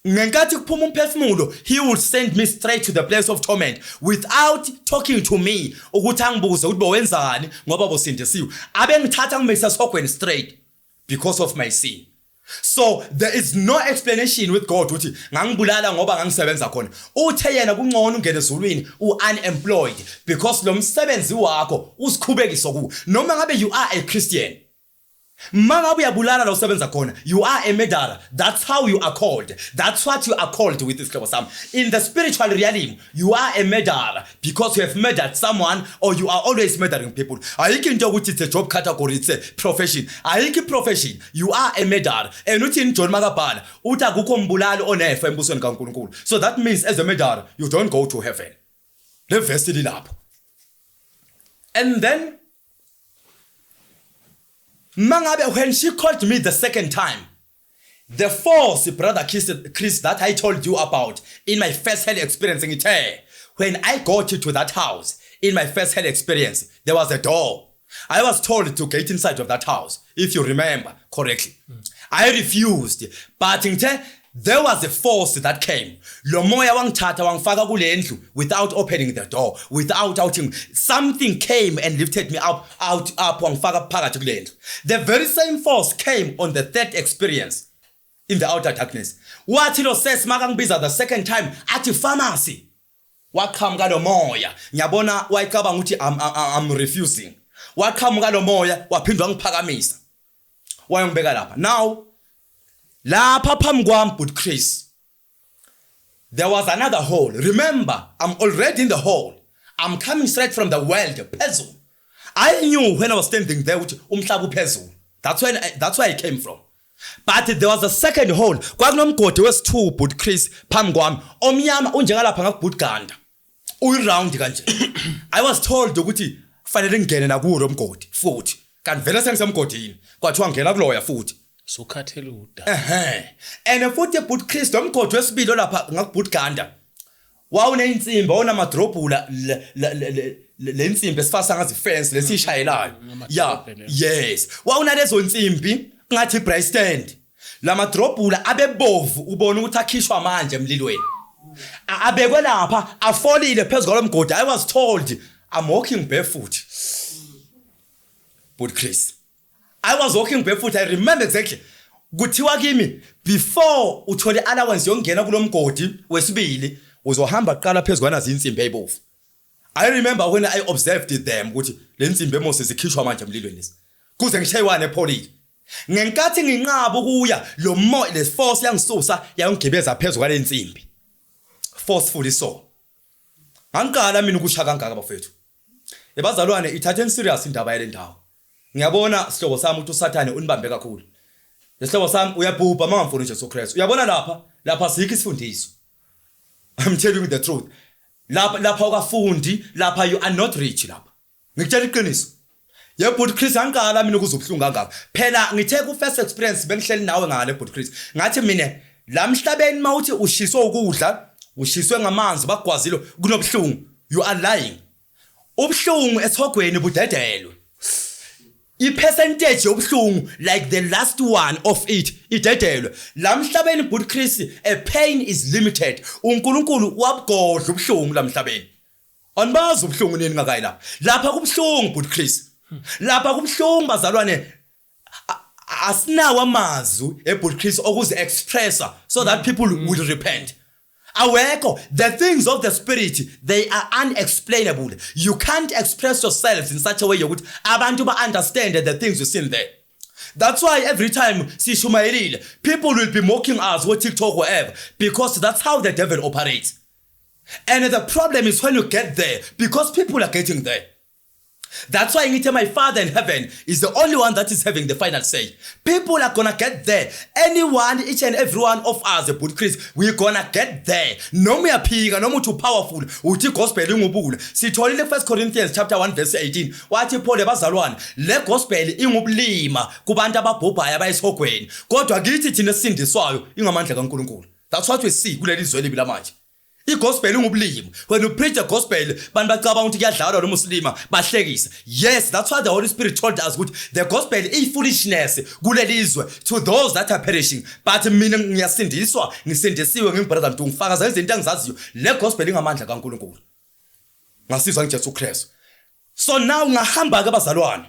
Ngenkathi kuphuma umphefumulo he would send me straight to the place of torment without talking to me ukuthi angibuze ukuthi bowenzani ngoba bosindisiwe abengithatha ngimisa sogweni straight because of my sin. So there is no explanation with God ukuthi ngangibulala ngoba ngangisebenza khona. Uthe yena kungcono ungene ezulwini unemployed because lo msebenzi wakho usikhubekiso ku. Noma ngabe you are a Christian. Mangabe uyabulala la usebenza khona you are a murderer. That's how you are called. That's what you are called with this Sam. In the spiritual realm you are a murderer because you have murdered someone or you are always murdering people. Ayikho into ukuthi it's a job category, it's a profession. Ayikho profession. You are a murderer. And uthi in John Makabhala uthi akukho mbulali onefa embusweni kaNkulunkulu. So that means as a murderer you don't go to heaven. Le verse lilapho. And then mangabe when she called me the second time, the force, brother Chris, that I told you about in my first hell experience in it, when I got to that house, in my first hell experience, there was a door. I was told to get inside of that house, if you remember correctly. I refused, but there was a force that came. Lo moya wangithatha wangifaka kule ndlu without opening the door, without outing. Something came and lifted me up wangifaka phakathi kule ndlu. The very same force came on the third experience in the outer darkness. Wathi lo says makangibiza the second time athi pharmacy. Wakhamka lo moya. Ngiyabona wayicabanga ukuthi I'm refusing. Wakhamka lo moya waphindwa ngiphakamisa. Wayongibeka lapha. Now lapha phambi kwami but Chris there was another hole. Remember I'm already in the hole. I'm coming straight from the world phezulu. I knew when I was standing there ukuthi umhlaba uphezulu. That's where I came from. But there was a second hole. Kwakunomgodi wesi2 but Chris phambi kwami omnyama unjengalapha ngakubhudganda. Uyi round kanje. I was told ukuthi kufanele ngene nakuwo lo mgodi futhi. Kanti vele sengisemgodini. Kwathiwa ngena kuloya futhi. So khathele uda. And futhi but Chris lo mgodi wesibili lapha ngakubhudganda. Wawune insimbi wona madrobhula le insimbi esifasa ngazi fence lesishayelayo. Yeah, yes. Wawuna lezo insimbi ngathi brace stand. La madrobhula abebovu ubona ukuthi akhishwa manje emlilweni. Abekwe lapha afolile phezulu kwalomgodi. I was told I'm walking barefoot. But Chris, I was walking barefoot. I remember exactly. Kuthiwa kimi before uthole allowance yongena kulomgodi wesibili uzohamba qala phezulu kwanazi insimbi eyibovu. I remember when I observed them ukuthi lensimbi emose zikhishwa manje emlilweni lesi kuze ngishayiwane epholile ngenkathi nginqaba ukuya lo moya le force yangisusa yangigibeza phezulu kwale nsimbi forcefully so angiqala mina ukusha kangaka bafethu ebazalwane ithatheni serious indaba yale ndawo ngiyabona sihlobo sami ukuthi uSathane unibambe kakhulu lesihlobo sami uyabhubha mangamfuni uJesu Christ uyabona lapha sikho isifundiso I'm telling you the truth lapha ukafundi lapha you are not rich lapha ngikutshela iqiniso yebut Chris angiqala mina ukuzobhlunga kangaka phela ngithe ku first experience bengihleli nawe ngale but Chris ngathi mina lamhlabeni mawuthi ushiswe ukudla ushiswe ngamanzi bagwazilo kunobhlungu you are lying ubhlungu ethogweni budedelwe ipercentage yobhlungu like the last one of it idedelwe lamhlabeni but Chris a pain is limited uNkulunkulu wabugodla ubhlungu lamhlabeni anbazi ubhlungu nini ngakayi lapha kubhlungu but Chris lapha kubhlungu bazalwane asinawo amazwi ebut Chris okuze expressa so that people will repent aweko the things of the spirit they are unexplainable you can't express yourself in such a way yokuthi abantu ba understand the things you see there that's why every time sishumayelile people will be mocking us with TikTok or whatever because that's how the devil operates and the problem is when you get there because people are getting there. That's why I my Father in heaven is the only one that is having the final say. People are gonna get there. Anyone, each and every one of us, the Buddha Christ, we're gonna get there. No me appear, no more too powerful. Uti gospel ingubula. See, told in 1 Corinthians chapter 1 verse 18. What you Paul bazalwane, le gospel ingublima kubanta ababhubhayo abayisogweni. Kodwa kithi thina sindiswayo ingamandla kaNkulunkulu. That's what we see kuleli zwe libila manje. I-gospel ingubulimo. When you preach the gospel, bantu bacabanga ukuthi kuyadlalwa nomuslima bahlekisa. Yes, that's what the Holy Spirit told us ukuthi the gospel is foolishness kulelizwe to those that are perishing. But mina ngiyasindiswa, ngisindisiwe ngimbrother Mntu ngifakaza izinto engizaziyo. Le gospel ingamandla kaNkulunkulu. Ngasizwa ngeJesu Kristu. So now ngahamba ke bazalwane.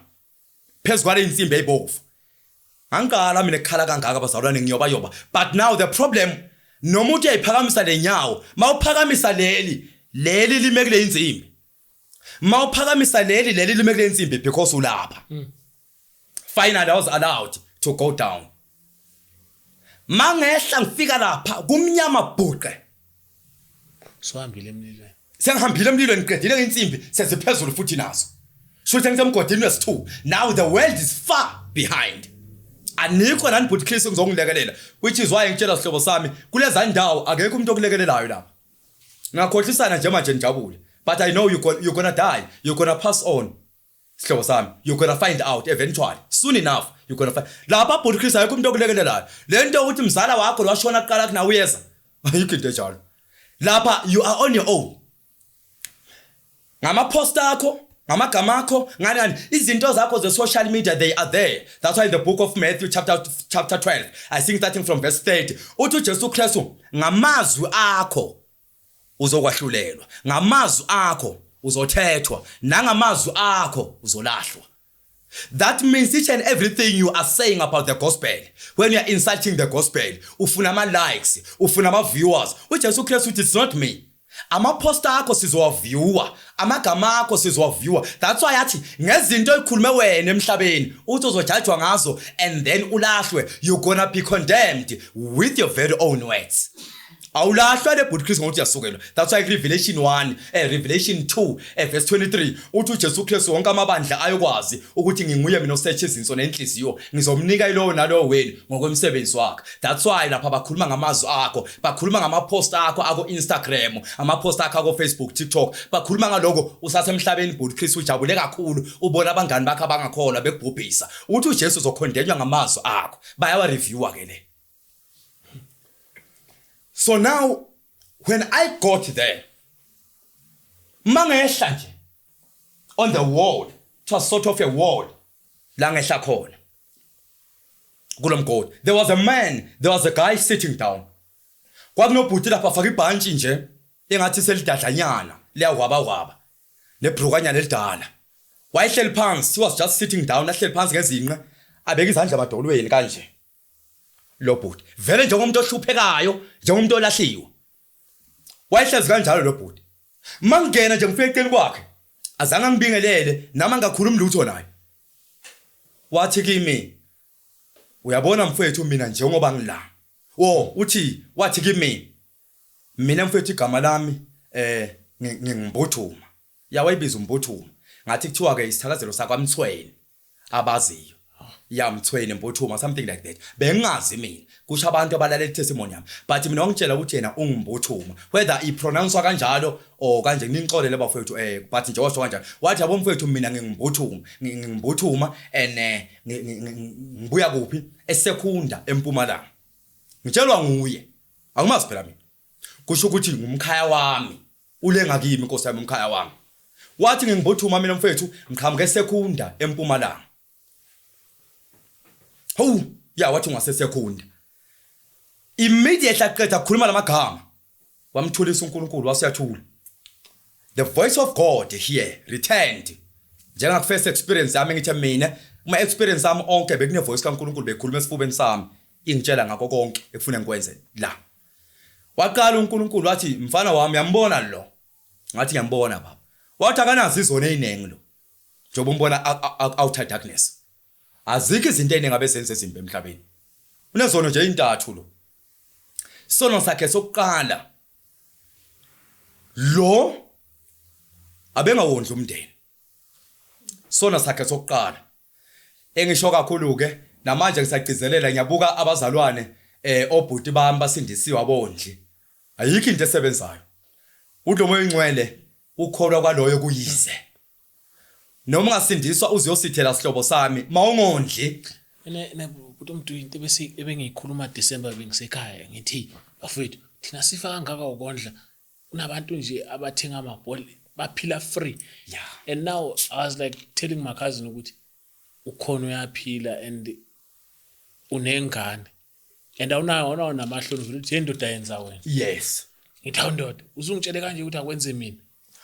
Phezulu kwale insimbi eyibovu. Angikala mina ekhala kangaka bazalwane ngiyoba. But now the problem nomuntu uyayiphakamisa lenyawo mawuphakamisa leli lime kule insimbi mawuphakamisa leli lime kule insimbi because ulapha finally I was allowed to go down mangehla ngifika lapha kumnyama bhuqe sohambile emlilweni sengihambile emlilweni ngiqedile insimbi seziphezulu futhi nazo shothi ngisemgodini wesi2 now the world is far behind anikho nani but Chris ngizokulekelela which is why ngitshela sihlobo sami kuleza ndawo akekho umuntu okulekelelayo lapha ngakhohlisana nje manje njabule but I know you're gonna die you're gonna pass on sihlobo sami you're gonna find out eventually soon enough you're gonna find lapha but Chris akekho umuntu okulekelelayo lento ukuthi mzala wakho lwashona kuqala kuna uyeza ayikho into enjalo lapha you are on your own ngama post akho ngamagama akho ngani izinto zakho ze social media they are there. That's why in the book of Matthew chapter 12 I think starting from verse 30 uthi uJesu Kristu ngamazwi akho uzokwahlulelwa ngamazwi akho uzothethwa nangamazwi akho uzolahlwa. That means each and everything you are saying about the gospel when you are insulting the gospel ufuna ama likes ufuna ama viewers uJesu Kristu uthi it's not me. Ama-poster akho sizowaviewer amagama akho sizowaviewer that's why athi ngezinto ezikhulume wena emhlabeni uthi uzojajwa ngazo and then ulahlwe you're gonna be condemned with your very own words awulahlwa le but Chris ngokuthi yasukelwa. That's why Revelation 1 Revelation 2 verse 23 uthi uJesu Kristu wonke amabandla ayokwazi ukuthi nginguye mina osearch izinso nenhliziyo ngizomnika ilowo nalowo wenu ngokwemsebenzi wakhe. That's why lapha bakhuluma ngamazwi akho bakhuluma ngama-post akho ako Instagram ama-post akho ako Facebook TikTok bakhuluma ngaloko usasemhlabeni but Kristu ujabule kakhulu ubona abangani bakhe abangakholwa bekubhubhisa uthi uJesu uzokhondenywa ngamazwi akho bayawa reviewer ke le. So now, when I got there, mangehla nje on the wall, it was sort of a wall, la ngehla khona. Kulomgodi. There was a man, there was a guy sitting down. Kwakunobhuti lapha afaka ibhantshi nje, engathi selidadlanyana, liyawaba. Nebrukanyana elidala. Wayehleli phansi, he was just sitting down, ahleli phansi ngezinqe, abeka izandla amadolweni kanje. Lo bhuti vele njengomuntu ohluphekayo njengomuntu olahliwe wayehlezi kanjalo lo bhuti Mangena nje ngifike eceleni kwakhe. Azange ngibingelele nama ngakhuluma lutho naye. Wathi kimi, uyabona mfethu mina njengoba ngila. Uthi wathi kimi, mina mfethu igama lami ngingimbothuma. Yawayibiza umbothuma. Ngathi kuthiwa ke isithakazelo sakwaMthweni abaziyo. Yamthweni Mbothuma something like that. Bengazi mina. Kusho abantu abalalela testimony yami. But mina ngitshela ukuthi yena ungumbothuma. Whether I pronounce kanjalo or kanje nginixolele bafethu but nje washo kanjalo. Wathi yabo mfethu mina ngingimbothuma and ngibuya kuphi eSekunda eMpumalanga. Ngitshelwa nguye. Akumazi phela mina. Kusho ukuthi ngumkhaya wami. Ule ngakimi inkosi yami umkhaya wami. Wathi ngingimbothuma mina mfethu ngiqhamuka eSekunda eMpumalanga. Wathi ngaseSekunda. Immediately aqeda ukukhuluma lamagama. Wamthulisa uNkulunkulu wasiyathula. The voice of God here returned. Njenga first experience yami ngithi mina, uma experience yami onke bekune voice kaNkulunkulu bekhuluma esifubeni sami, ingitshela ngakho konke ekufuna ngikwenze la. Waqala uNkulunkulu wathi mfana wami yambona lo. Ngathi ngiyambona baba. Wathi akanazi izona ezinengi lo. Njoba umbona outer darkness. Azikho izinto eningabe senze izimbi emhlabeni. Unezono nje intathu lo. Sono sakhe sokuqala. Lo abengawondla umndeni. Sono sakhe sokuqala. Engisho kakhulu ke namanje ngisagcizelela ngiyabuka abazalwane obhuti bami basindisiwe abondli. Ayikho into esebenzayo. Udlomo oyingcwele ukholwa kwaloyo kuyize. Noma ungasindiswa uziyosithela sihlobo sami mawungondli But umuntu into bese ebengikhuluma December bengisekhaya ngithi bafethu thina sifa kangaka ukondla kunabantu nje abathenga amabholi baphila free. And now I was like telling my cousin ukuthi ukhona uyaphila and unengane and awunayo namahloni ukuthi yendoda yenza wena. Yes. Ngithi awundoda uzungitshele kanje ukuthi akwenze mina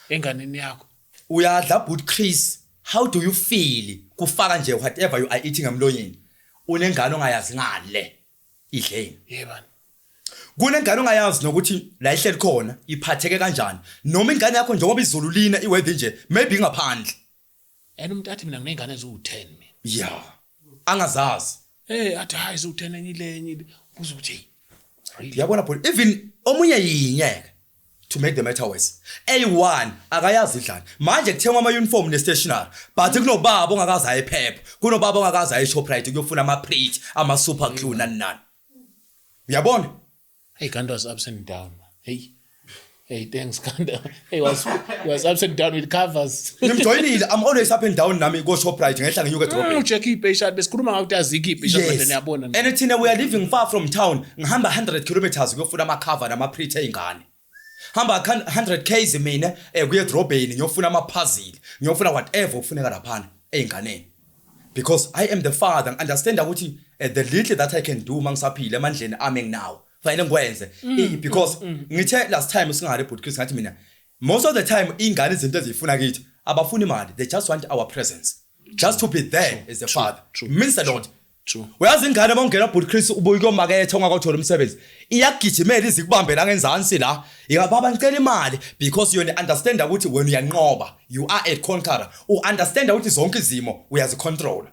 enganeni yakho. Uyadla but Chris, how do you feel kufaka nje whatever you are eating emlonyeni unengane ongayazi ngale idleni? Yebani. Kunengane ongayazi nokuthi la ihleli khona iphatheke kanjani noma ingane yakho njengoba izulu lina iweather nje maybe ngaphandle. And umuntu athi mina nginengane ezu10 mina. Yeah. Angazazi. Athi hayi ezu10 enye uzuthi yabona Paul even omunye yinyeke to make the matter worse. A1 akayazi idlana. Manje kuthengwa ama uniform ne stationery but kunobaba ongakazi ayiphepha. Kunobaba ongakazi ayiShoprite kuyofuna ama preach ama super glue nani. Uyabona? Hey, Gandhi was ups and down. Hey, thanks, Gandhi. He was ups and down with covers. Ngimjoyinile, I'm always up and down nami go Shoprite ngehla ngiyuke drop. Check ipatient besikhuluma ngakuthi azikho ipatient manje niyabona. And thina we are living far from town. Ngihamba 100 kilometers kuyofuna ama cover nama preach eingane. Hamba 100 km mina kuye drobheni ngiyofuna ama puzzle. Ngiyofuna whatever ufuneka lapha einganeni. Because I am the father and understand ukuthi the little that I can do mangisaphile emandleni ami nginawo. Fanele ngikwenze because ngithe last time singale podcast ngathi mina most of the time ingane izinto ezifuna kithi abafuni imali, they just want our presence, just to be there as a father. Means a lot. True. Uyazi ingane bongena podcast ubuye komakethe ongakuthola umsebenzi iyagijimela izikubambe la ngenzansi la ingababa ngicela imali because you understand ukuthi when uyanqoba you are a conqueror, u understand ukuthi zonke izimo uyazi control.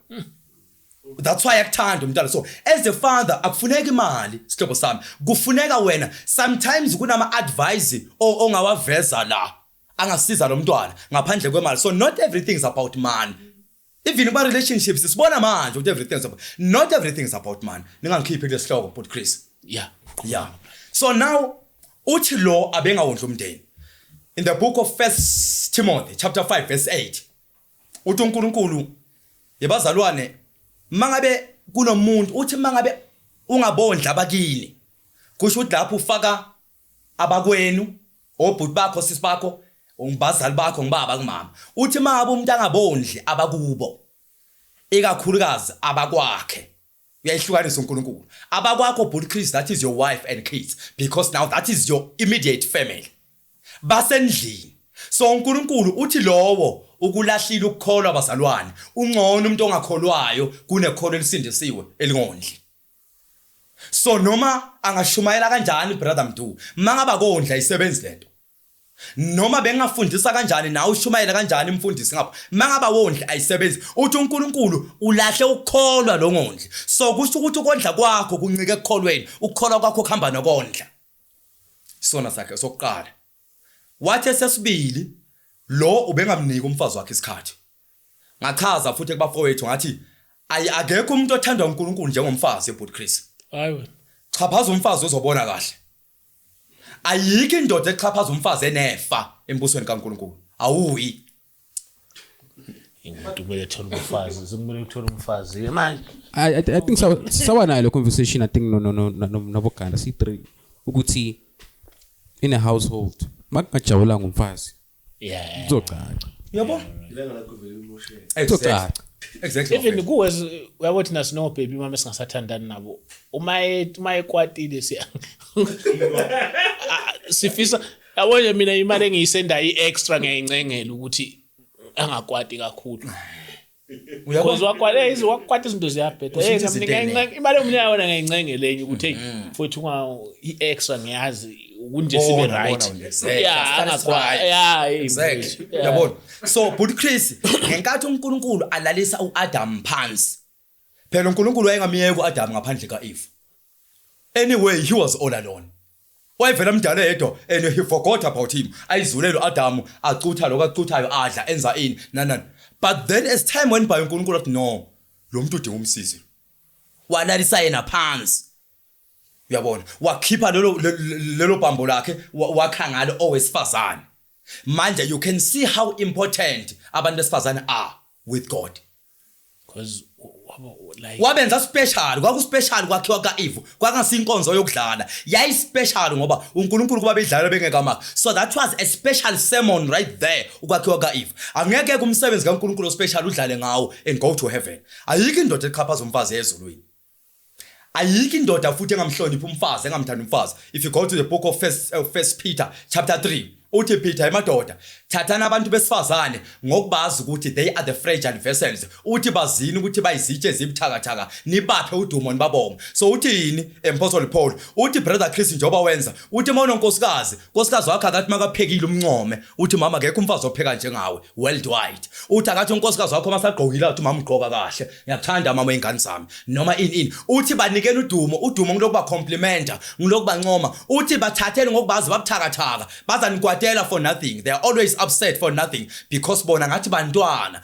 That's why akuthanda umntwana. So as a father akufuneka imali sihlobo sami, kufuneka wena sometimes kunama advice ongawaveza la angasiza lo mntwana ngaphandle kwemali. So not everything is about money. Even about relationships sibona manje ukuthi everything is about, not everything is about money. Ningangikhiphi lesihloko but Chris. Yeah. So now uthi lo abengawondla umndeni. In the book of 1 Timothy chapter 5 verse 8 uthi uNkulunkulu yebazalwane mangabe kunomuntu uthi mangabe ungabondla abakini kusho ukuthi lapho ufaka abakwenu obhuti bakho sisi bakho ungibazali bakho ngibaba kumama. Uthi mangabe umuntu angabondli abakubo ikakhulukazi abakwakhe uyayihlukanisa uNkulunkulu abakwakho but Christ, that is your wife and kids because now that is your immediate family basendlini. So uNkulunkulu uthi lowo ukulahlila ukukholwa abazalwane ungcono umuntu ongakholwayo kunekhono elisindisiwe elingondli. So noma angashumayela kanjani brother Mdu mangaba kondla isebenzi lento noma bengafundisa kanjani nawe ushumayela kanjani imfundisi ngapha mangaba wondle ayisebenzi uthi uNkulunkulu ulahle ukukholwa lo ngondle so kusho ukuthi ukondla kwakho kuncike ekukholweni ukukholwa kwakho kuhamba nokondla sona sakhe sokuqala wathe sesibili lo ubengamniki umfazi wakhe isikhathi ngachaza futhi kubafowethu ngathi akekho umuntu othandwa uNkulunkulu njengomfazi eBoot Chris hayi chaphaza umfazi uzobona kahle ayikho indoda echaphaza umfazi enefa embusweni kaNkulunkulu awuyi ingomuntu kumele thola umfazi sikumele ukuthola umfazi manje I think sawa nayo le conversation I think no boganda C3 ukuthi in a household makungajabula ngomfazi yeah uzocaca uyabona ilanga lakho vele emotion exactly exactly even kuwes uyabothi nasino baby mama singasathandani nabo uma ekwatile siya sifisa yabona mina imali engiyisenda iextra ngiyayincengela ukuthi angakwati kakhulu because wakwale iziwakwati izinto ziyabheda mina imali omnyaka wona ngiyayincengele ukuthi hey futhi unga iextra ngiyazi kunje sibe right yeah angakwati yeah exactly yabona so Boot Chris ngenkathi uNkulunkulu alalisa uAdam phansi phela uNkulunkulu wayengamiyeka uAdam ngaphandle kaEve anyway he was all alone wayevela mdala yedwa and he forgot about him ayizulelo uAdam acutha lokacuthayo adla enza ini nanani but then as time went by uNkulunkulu wathi no lo muntu udinga umsizi walalisa yena phansi uyabona wakhipha lelo bhambo lakhe wakhangala owesifazane manje you can see how important abantu besifazane are with God because like wabenza special kwakuspecial kwakhiwa kaEve kwakungasinkonzo yokudlala yayi special ngoba uNkulunkulu kuba bedlala bengekamaka so that was a special sermon right there ukwakhiwa kaEve angeke kumsebenzi kaNkulunkulu special udlale ngawo and go to heaven ayikho indoda eqhaphaza umfazi ezulwini ayikho indoda futhi engamhloniphi umfazi engamthanda umfazi if you go to the book of first Peter chapter 3 uthi Peter emadoda thathana abantu besifazane ngokubazi ukuthi they are the fragile vessels uthi bazini ukuthi bayizitshe ezibuthakathaka nibaphe udumo nibabonga so uthi yini Apostle Paul uthi brother Chris njoba wenza uthi mawona nkosikazi wakhe akathi makaphekile umncome uthi mama akekho umfazi opheka njengawe worldwide uthi akathi unkosikazi wakho masagqokile uthi mama ugqoka kahle ngiyakuthanda mama ingane zami noma ini uthi banikele udumo ngilokuba complimenta ngilokuba ncoma uthi bathathele ngokubazi babuthakathaka bazanikwatela for nothing they are always upset for nothing because bona ngathi bantwana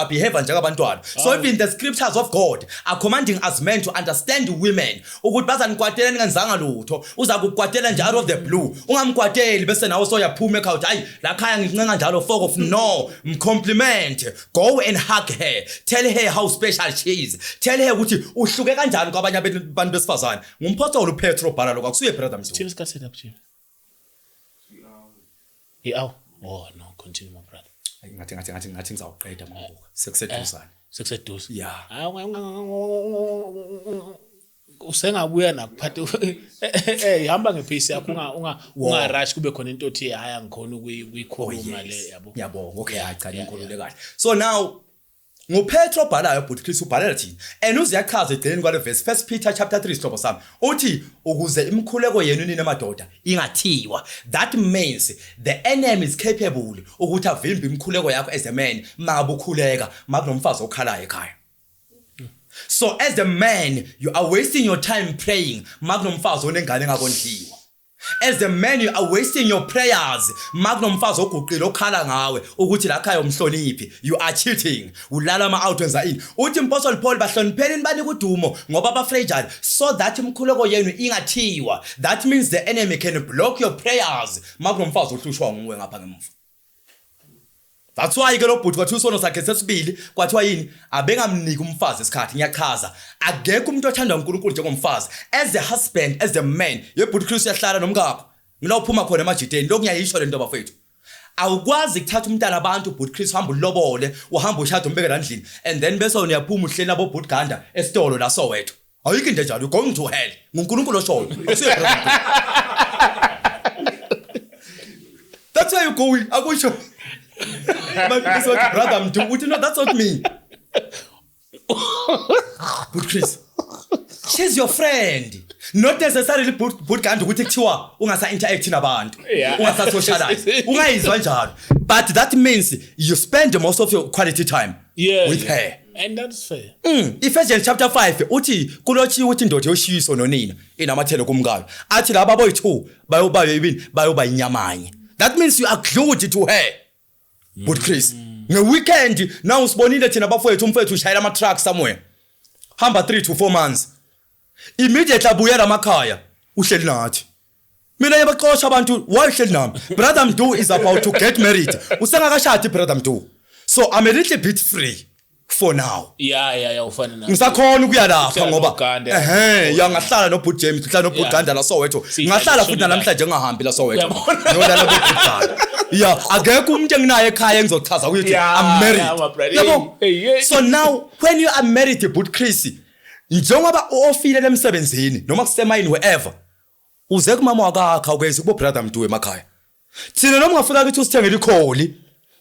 behave njengabantwana so even the scriptures of God are commanding us men to understand women ukuthi bazanikwatela ningenzanga lutho uza kukwatela nje out of the blue ungamkwateli bese nawe soyaphuma ekhaya uthi hayi la khaya ngicinga njalo fuck off no compliment go and hug her tell her how special she is tell her ukuthi uhluke kanjani kwabanye abantu besifazane ngumpostoli uPetro bhala lokho akusuye brother Mzulu James ka set up James yeah oh no continue my brother ngathi ngizawuqeda mambuka sekuseduzana sekuseduze yeah usengabuya nakuphathe ihamba ngepace yakho unga rush kube khona into othi haya ngikhona ukuyikhuluma le yabo yabonga okay ayicala inkolelo kahle so now nguPetro bhalayo Boot Chris ubhalela thina and uziyachaza egcineni kwale verse 1 Peter chapter 3 sihlobo sami uthi ukuze imkhuleko yenu nini emadoda ingathiwa that means the enemy is capable ukuthi avimbe imkhuleko yakho as a man mabukhuleka makunomfazi okhalayo ekhaya so as a man you are wasting your time praying makunomfazi onengane engakondliwa as a man you are wasting your prayers makunomfazi oguqile okhala ngawe ukuthi la khaya umhloniphi you are cheating ulala ama out wenza ini uthi Apostle Paul bahlonipheni bani kudumo ngoba ba fragile so that imkhuleko yenu ingathiwa that means the enemy can block your prayers makunomfazi ohlushwa nguwe ngapha ngemuva that's why ke lo bhuti kwathi usono sakhe sesibili kwathiwa yini abengamniki umfazi isikhathi ngiyachaza akekho umuntu othandwa uNkulunkulu njengomfazi as a husband as a man yebhuti Chris yahlala nomkakho ngila uphuma khona emajiteni lokuyayisho lento bafethu awukwazi ukuthatha umntana abantu bhuti Chris hamba ulobole uhamba ushada umbeke la ndlini and then bese uyaphuma uhleli nabo bhuti Ganda esitolo la Soweto ayikho into enjalo you going to hell nguNkulunkulu oshoyo that's why you going akusho but this what brother I'm doing you know that's not me but Chris she's your friend not necessarily bootcamp ukuthi kuthiwa ungasa interact nabantu Yeah. ungasa socialize ungayizwa njalo but that means you spend most of your quality time with her. And that's fair. Ephesians chapter 5 uthi kulotshiwe ukuthi indoda yoshiso nonina inamathelo kumkayo athi laba boy 2 bayoba inyamanye. That means you are glued to her. But Chris ngeweekend now usibonile thina bafowethu umfethu ushayela ama truck somewhere hamba 3 to 4 months immediately abuyela emakhaya uhleli nathi. Mina yabaxosha abantu wahleli nami. Brother Mdu is about to get married. Usengakashadi brother Mdu. So I'm a little bit free for now. Yeah, ufana na. Ngisakhona ukuya lapha ngoba Uganda. ngahlala no Boot James, ngihlala no Boot Ganda la Soweto. Ngahlala futhi namhlanje ngahambi la Soweto. Ngiyolala no Boot Ganda. Yeah, akekho umuntu enginaye ekhaya engizochaza ukuthi I'm married. Yabo. So now when you are married Boot Chris, njengoba ofile emsebenzini noma kusemayini wherever, uze kumama wakakha ukwenza kubo brother Mdu emakhaya. Thina noma ungafuna ukuthi usithengele ikholi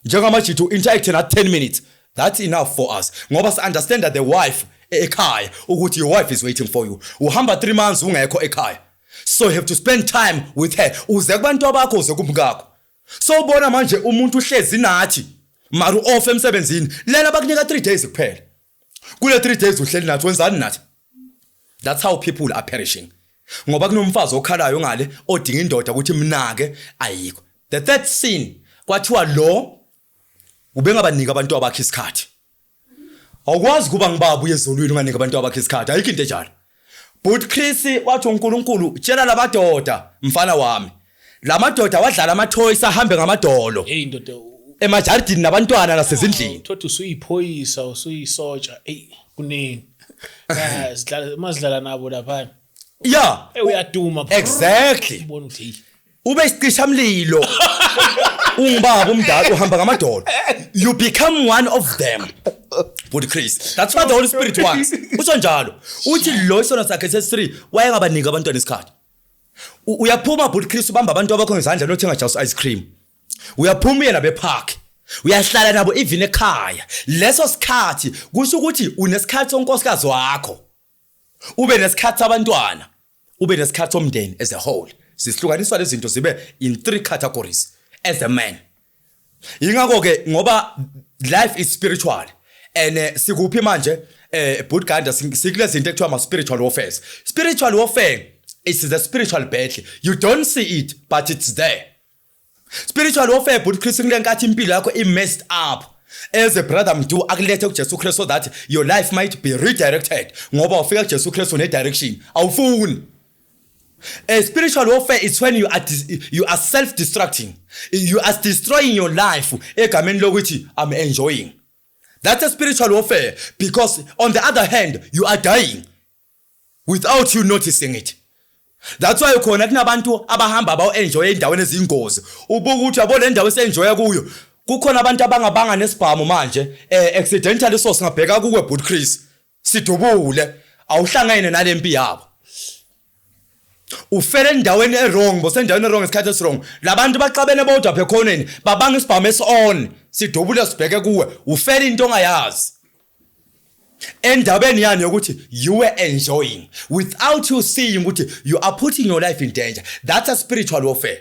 njengamajithi interact na 10 minutes. That's enough for us. Ngoba si understand that the wife ekhaya ukuthi your wife is waiting for you. Uhamba 3 months ungekho ekhaya. So you have to spend time with her. Uze kubantu bakho uze kumkakho. So ubona manje umuntu uhlezi nathi maru off emsebenzini. Lela bakunika 3 days kuphela. Kule 3 days uhleli nathi wenzani nathi? That's how people are perishing. Ngoba kunomfazi okhalayo ngale odinga indoda ukuthi mnake ayikho. The third sin kwathiwa lo ubengabanika abantu abakhe isikhathi. Awukwazi kuba ngibaba uyezolweni unganika abantu abakhe isikhathi. Ayikho into enjalo. But Chris wathi uNkulunkulu tshela labadoda mfana wami. Lamadoda wadlala ama toys ahambe ngamadolo. Hey indoda Emajardini nabantwana nasezindlini. Thothi usuyiphoyisa usuyisoja. Hey kunini. Sidlala mazidlala nabo lapha. Yeah. Uyaduma. Exactly. Ubona uthi ube isicishamlilo. Ungibaba umdala uhamba ngamadolo. You become one of them. But Chris, that's what the Holy Spirit wants. Usho njalo. Uthi lo isona sakhe ses3 wayengabanika abantwana isikhathi. Uyaphuma but Chris ubamba abantu abakho ngezandla nothenga just ice cream. Uyaphuma yena bepark. Uyahlala nabo even ekhaya. Leso sikhathi kusho ukuthi unesikhathi sonkosikazi wakho. Ube nesikhathi abantwana. Ube nesikhathi somndeni as a whole. Sisihlukaniswa lezi zinto zibe in 3 categories as a man. Ingakho ke ngoba life is spiritual and sikuphi manje Boot Ganda sikule zinto ekuthiwa ama spiritual warfare. Spiritual warfare is the spiritual battle. You don't see it but it's there. Spiritual warfare Boot Chris ngenkathi impilo yakho I messed up. As a brother Mdu akulethe kuJesu Kristu so that your life might be redirected. Ngoba ufika kuJesu Kristu ne direction. Awufuni. A spiritual warfare is when you are self-destructing. You are destroying your life. Egameni lokuthi I'm enjoying. That's a spiritual warfare because on the other hand you are dying without you noticing it. That's why ukhona kunabantu abahamba bawo enjoy endaweni ezingozi. Ubuka ukuthi yabona endawo esenjoya kuyo. Kukhona abantu abangabanga nesibhamu manje accidentally so singabheka kuwe Boot Chris. Sidubule awuhlangene nalempi yabo. Ufere endaweni wrong bosendaweni wrong isikhathi eswrong labantu baxabene bodwa phekhoneni babanga isibhamu eson sidubule sibheke kuwe ufere into ongayazi endabeni yani ukuthi you were enjoying without you seeing ukuthi you are putting your life in danger. That's a spiritual warfare.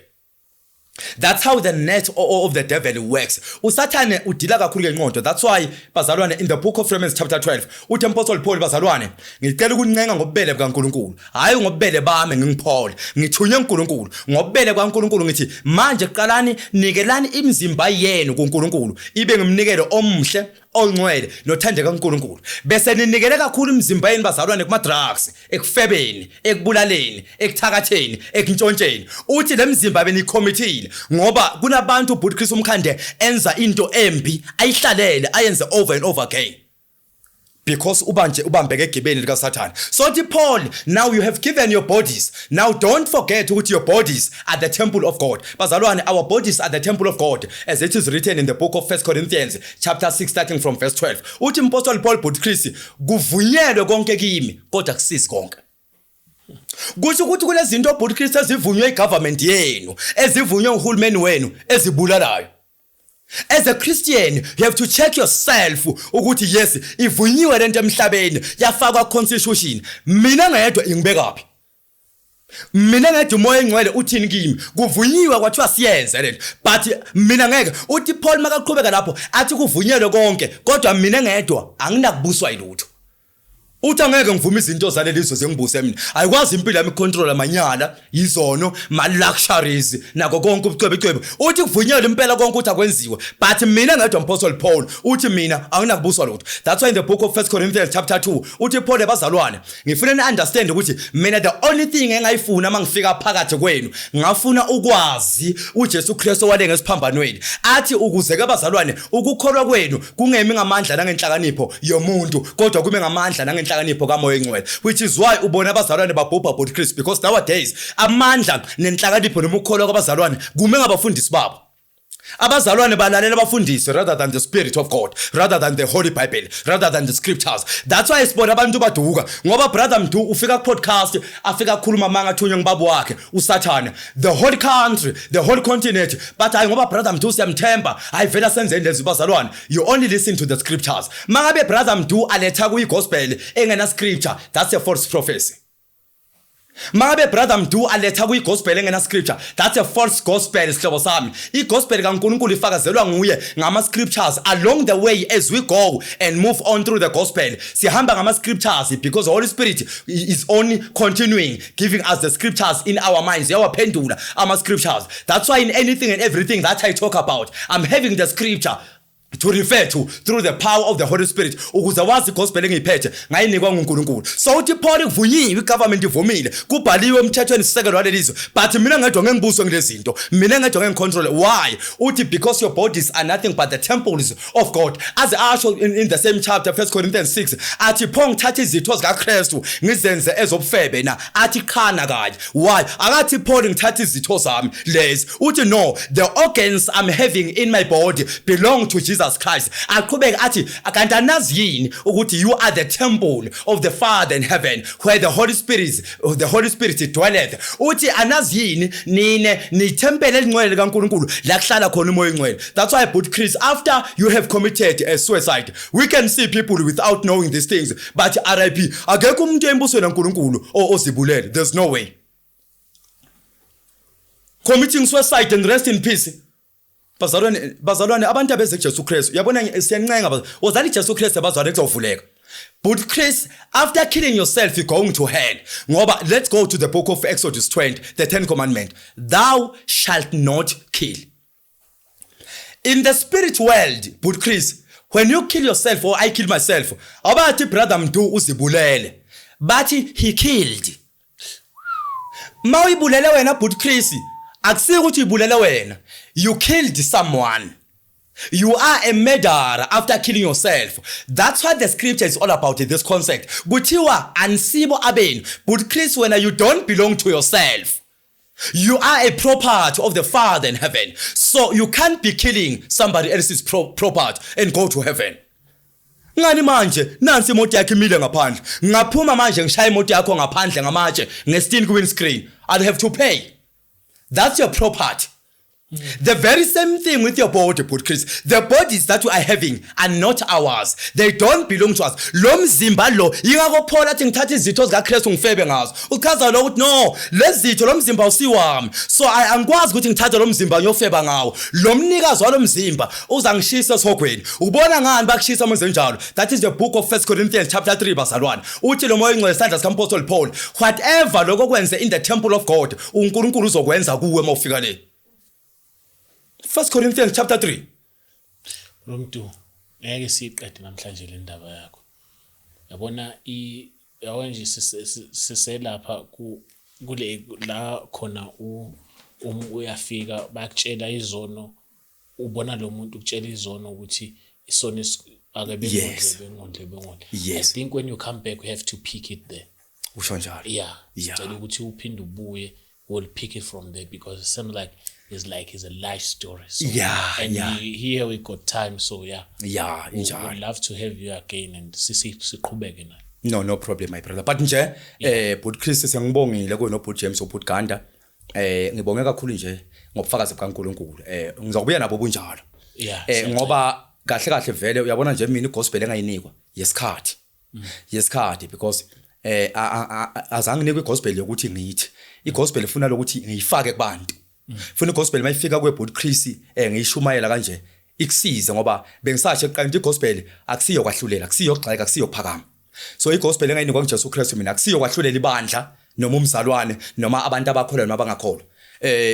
That's how the net of the devil works. Usathane udila kakhulu ngenqondo. That's why bazalwane in the book of Romans chapter 12 uthi Apostle Paul bazalwane ngicela ukuncenga ngobubele bukaNkulunkulu hayi ngobubele bami ngingiphola ngithunywe uNkulunkulu ngobubele kwaNkulunkulu ngithi manje qalani nikelani imizimba yenu kuNkulunkulu ibe ngimnikelo omhle ongcwele nothandeka uNkulunkulu bese ninikele kakhulu imizimba yenu bazalwane kuma drugs ekufebeni ekubulaleni ekuthakatheni ekuntshontsheni uthi lemizimba benicommittee ngoba kunabantu Boot Chris umkhande enza into embi ayihlalele ayenze over and over again because ubambeke egibeni lika Satan. So Paul, now you have given your bodies. Now don't forget ukuthi your bodies are the temple of God. Bazalwane, our bodies are the temple of God as it is written in the book of 1 Corinthians chapter 6 starting from verse 12. Uthi Apostle Paul Boot Chris kuvunyelwe konke kimi kodwa kusisi konke. Kusho ukuthi kunezinto Boot Chris ezivunywe igovernment yenu, ezivunywe uhulumeni wenu, ezibulalayo. As a Christian, you have to check yourself ukuthi yes, ivunyiwe lento emhlabeni, yafakwa constitution. Mina ngedwa ingibekaphi? mina ngathi umoya engcwele uthini kimi kuvunyiwe kwathiwa siyenze lento but mina ngeke uthi Paul makaqhubeka lapho athi kuvunyelwe konke kodwa mina ngedwa anginakubuswa yilutho uthi angeke ngivuma izinto zalelizo zengibuse mina ayikwazi impilo yami control amanyala izono ma luxuries nako konke ubucwebecwebe uthi kuvunyelwe impela konke uthi akwenziwe but mina ngedwa Apostle Paul uthi mina anginakubuswa lutho that's why in the book of 1 Corinthians chapter 2 uthi Paul ebazalwane ngifuna ni understand ukuthi mina the only thing engayifuna mangifika phakathi kwenu ngafuna ukwazi uJesu Kristu wale ngesiphambanweni athi ukuze ke bazalwane ukukholwa kwenu kungemi ngamandla nangenhlakanipho yomuntu kodwa kube ngamandla nangenhlakanipho kamoya engcwele which is why ubona abazalwane babhubha about Christ because nowadays amandla nenhlakanipho nomukholwa kwabazalwane kume ngabafundisi babo abazalwane balalela abafundisi rather than the spirit of God rather than the holy bible rather than the scriptures that's why sibona abantu baduka ngoba brother Mdu ufika ku podcast afika ukukhuluma manga athunywe ngibabo wakhe usathana the whole country the whole continent but hayi ngoba brother Mdu siyamthemba ayivela senze lezi bazalwane you only listen to the scriptures mangabe brother Mdu aletha ku gospel engena scripture that's a false prophecy Mangabe brother Mdu aletha ku gospel engena scripture that's a false gospel sihlobo sami igospel kaNkulunkulu ifakazelwa nguye ngama scriptures along the way as we go and move on through the gospel sihamba ngama scriptures because the Holy Spirit is only continuing giving us the scriptures in our minds yawaphendula ama scriptures that's why in anything and everything that I talk about I'm having the scripture to refer to through the power of the Holy Spirit ukuze wazi gospel engiyiphethe ngayinikwa nguNkulunkulu so uthi Paul kuvunyiwe igovernment ivumile kubhaliwe emthethweni sisekelo walelizwe but mina ngedwa ngengibuswe ngilezinto mina ngedwa ngengicontrol why uthi because your bodies are nothing but the temples of God as asho in the same chapter 1 Corinthians 6 athi pho ngithatha izitho zika Kristu ngizenze ezobufebe na athi khana kanye why akathi Paul ngithatha izitho zami lezi uthi no the organs I'm having in my body belong to Jesus Christ aqhubeka athi akanti anazi yini ukuthi you are the temple of the Father in heaven where the Holy Spirit dwelleth uthi anazi yini nine ni temple elingcwele kaNkulunkulu la kuhlala khona umoya engcwele that's why but Chris after you have committed a suicide we can see people without knowing these things but RIP akekho umuntu embusweni kaNkulunkulu ozibulele there's no way committing suicide and rest in peace bazalwane abantu abeze Jesu Kristu yabona siyancenga wozali Jesu Kristu bazalwane kuzovuleka but Chris after killing yourself you're going to hell ngoba let's go to the book of Exodus 20 the 10th commandment thou shalt not kill in the spirit world but Chris when you kill yourself or I kill myself abathi brother Mdu uzibulele bathi he killed mawibulele wena but Chris akusike ukuthi ibulele wena you killed someone you are a murderer after killing yourself that's what the scripture is all about this concept kuthiwa ansibo abenu but Chris when you don't belong to yourself you are a property of the Father in heaven so you can't be killing somebody else's property and go to heaven ngani manje nansi imoto yakhe imile ngaphandle ngaphuma manje ngishaya imoto yakho ngaphandle ngamatshe ngestin ku windscreen I'll have to pay that's your property The very same thing with your body, but Chris. The bodies that we are having are not ours. They don't belong to us. Lo mzimba lo ingakophola athi ngithatha izitho zika Kristu ngifebe ngazo. Uchaza lo ukuthi no, lezitho lo mzimba usiwami. So angikwazi ukuthi ngithathe lo mzimba ngiyofeba ngawo. Lo mnikazi walo mzimba uzangishisa sogweni. Ubona ngani bakushisa manje njalo? That is the book of 1 Corinthians chapter 3 bazalwane. Uthi lo moya engcwele isandla sika Apostle Paul, whatever lokho kwenze in the temple of God, uNkulunkulu uzokwenza kuwe mawufika le. 1 Corinthians chapter 3. Nomntu ngeke siqede namhlanje le ndaba yakho. Yabona yawonje siselapha kule la khona uyafika bakutshela izono ubona lo muntu ukutshela izono ukuthi isono akabe bengondle. I think when you come back you have to pick it there. Usho njalo. Yeah. Cela ukuthi uphinde ubuye we'll pick it from there because it seems like it's a life story. So, here we got time, so we'd love to have you again and siqhubeke na. No problem my brother. But nje but Chris siyangibongile kuno but James obut Ganda. Ngibonge kakhulu nje ngobufakazi bukaNkulunkulu. Ngizokubuya nabo bunjalo. Ngoba kahle vele uyabona nje mina igospel engayinikwa yesikhathi. Yesikhathi because azange nikwe igospel yokuthi ngithi igospel ifuna lokuthi ngiyifake kubantu funa igospel mayifika kweBoot Chris ngiyishumayela kanje ikusize ngoba bengisashe eqala igospel akusiyo kwahlulela akusiyo kugxeka akusiyo kuphakama so igospel engayinikwa uJesu Kristu mina akusiyo kwahlulela ibandla noma umzalwane noma abantu abakholwa noma abangakholwa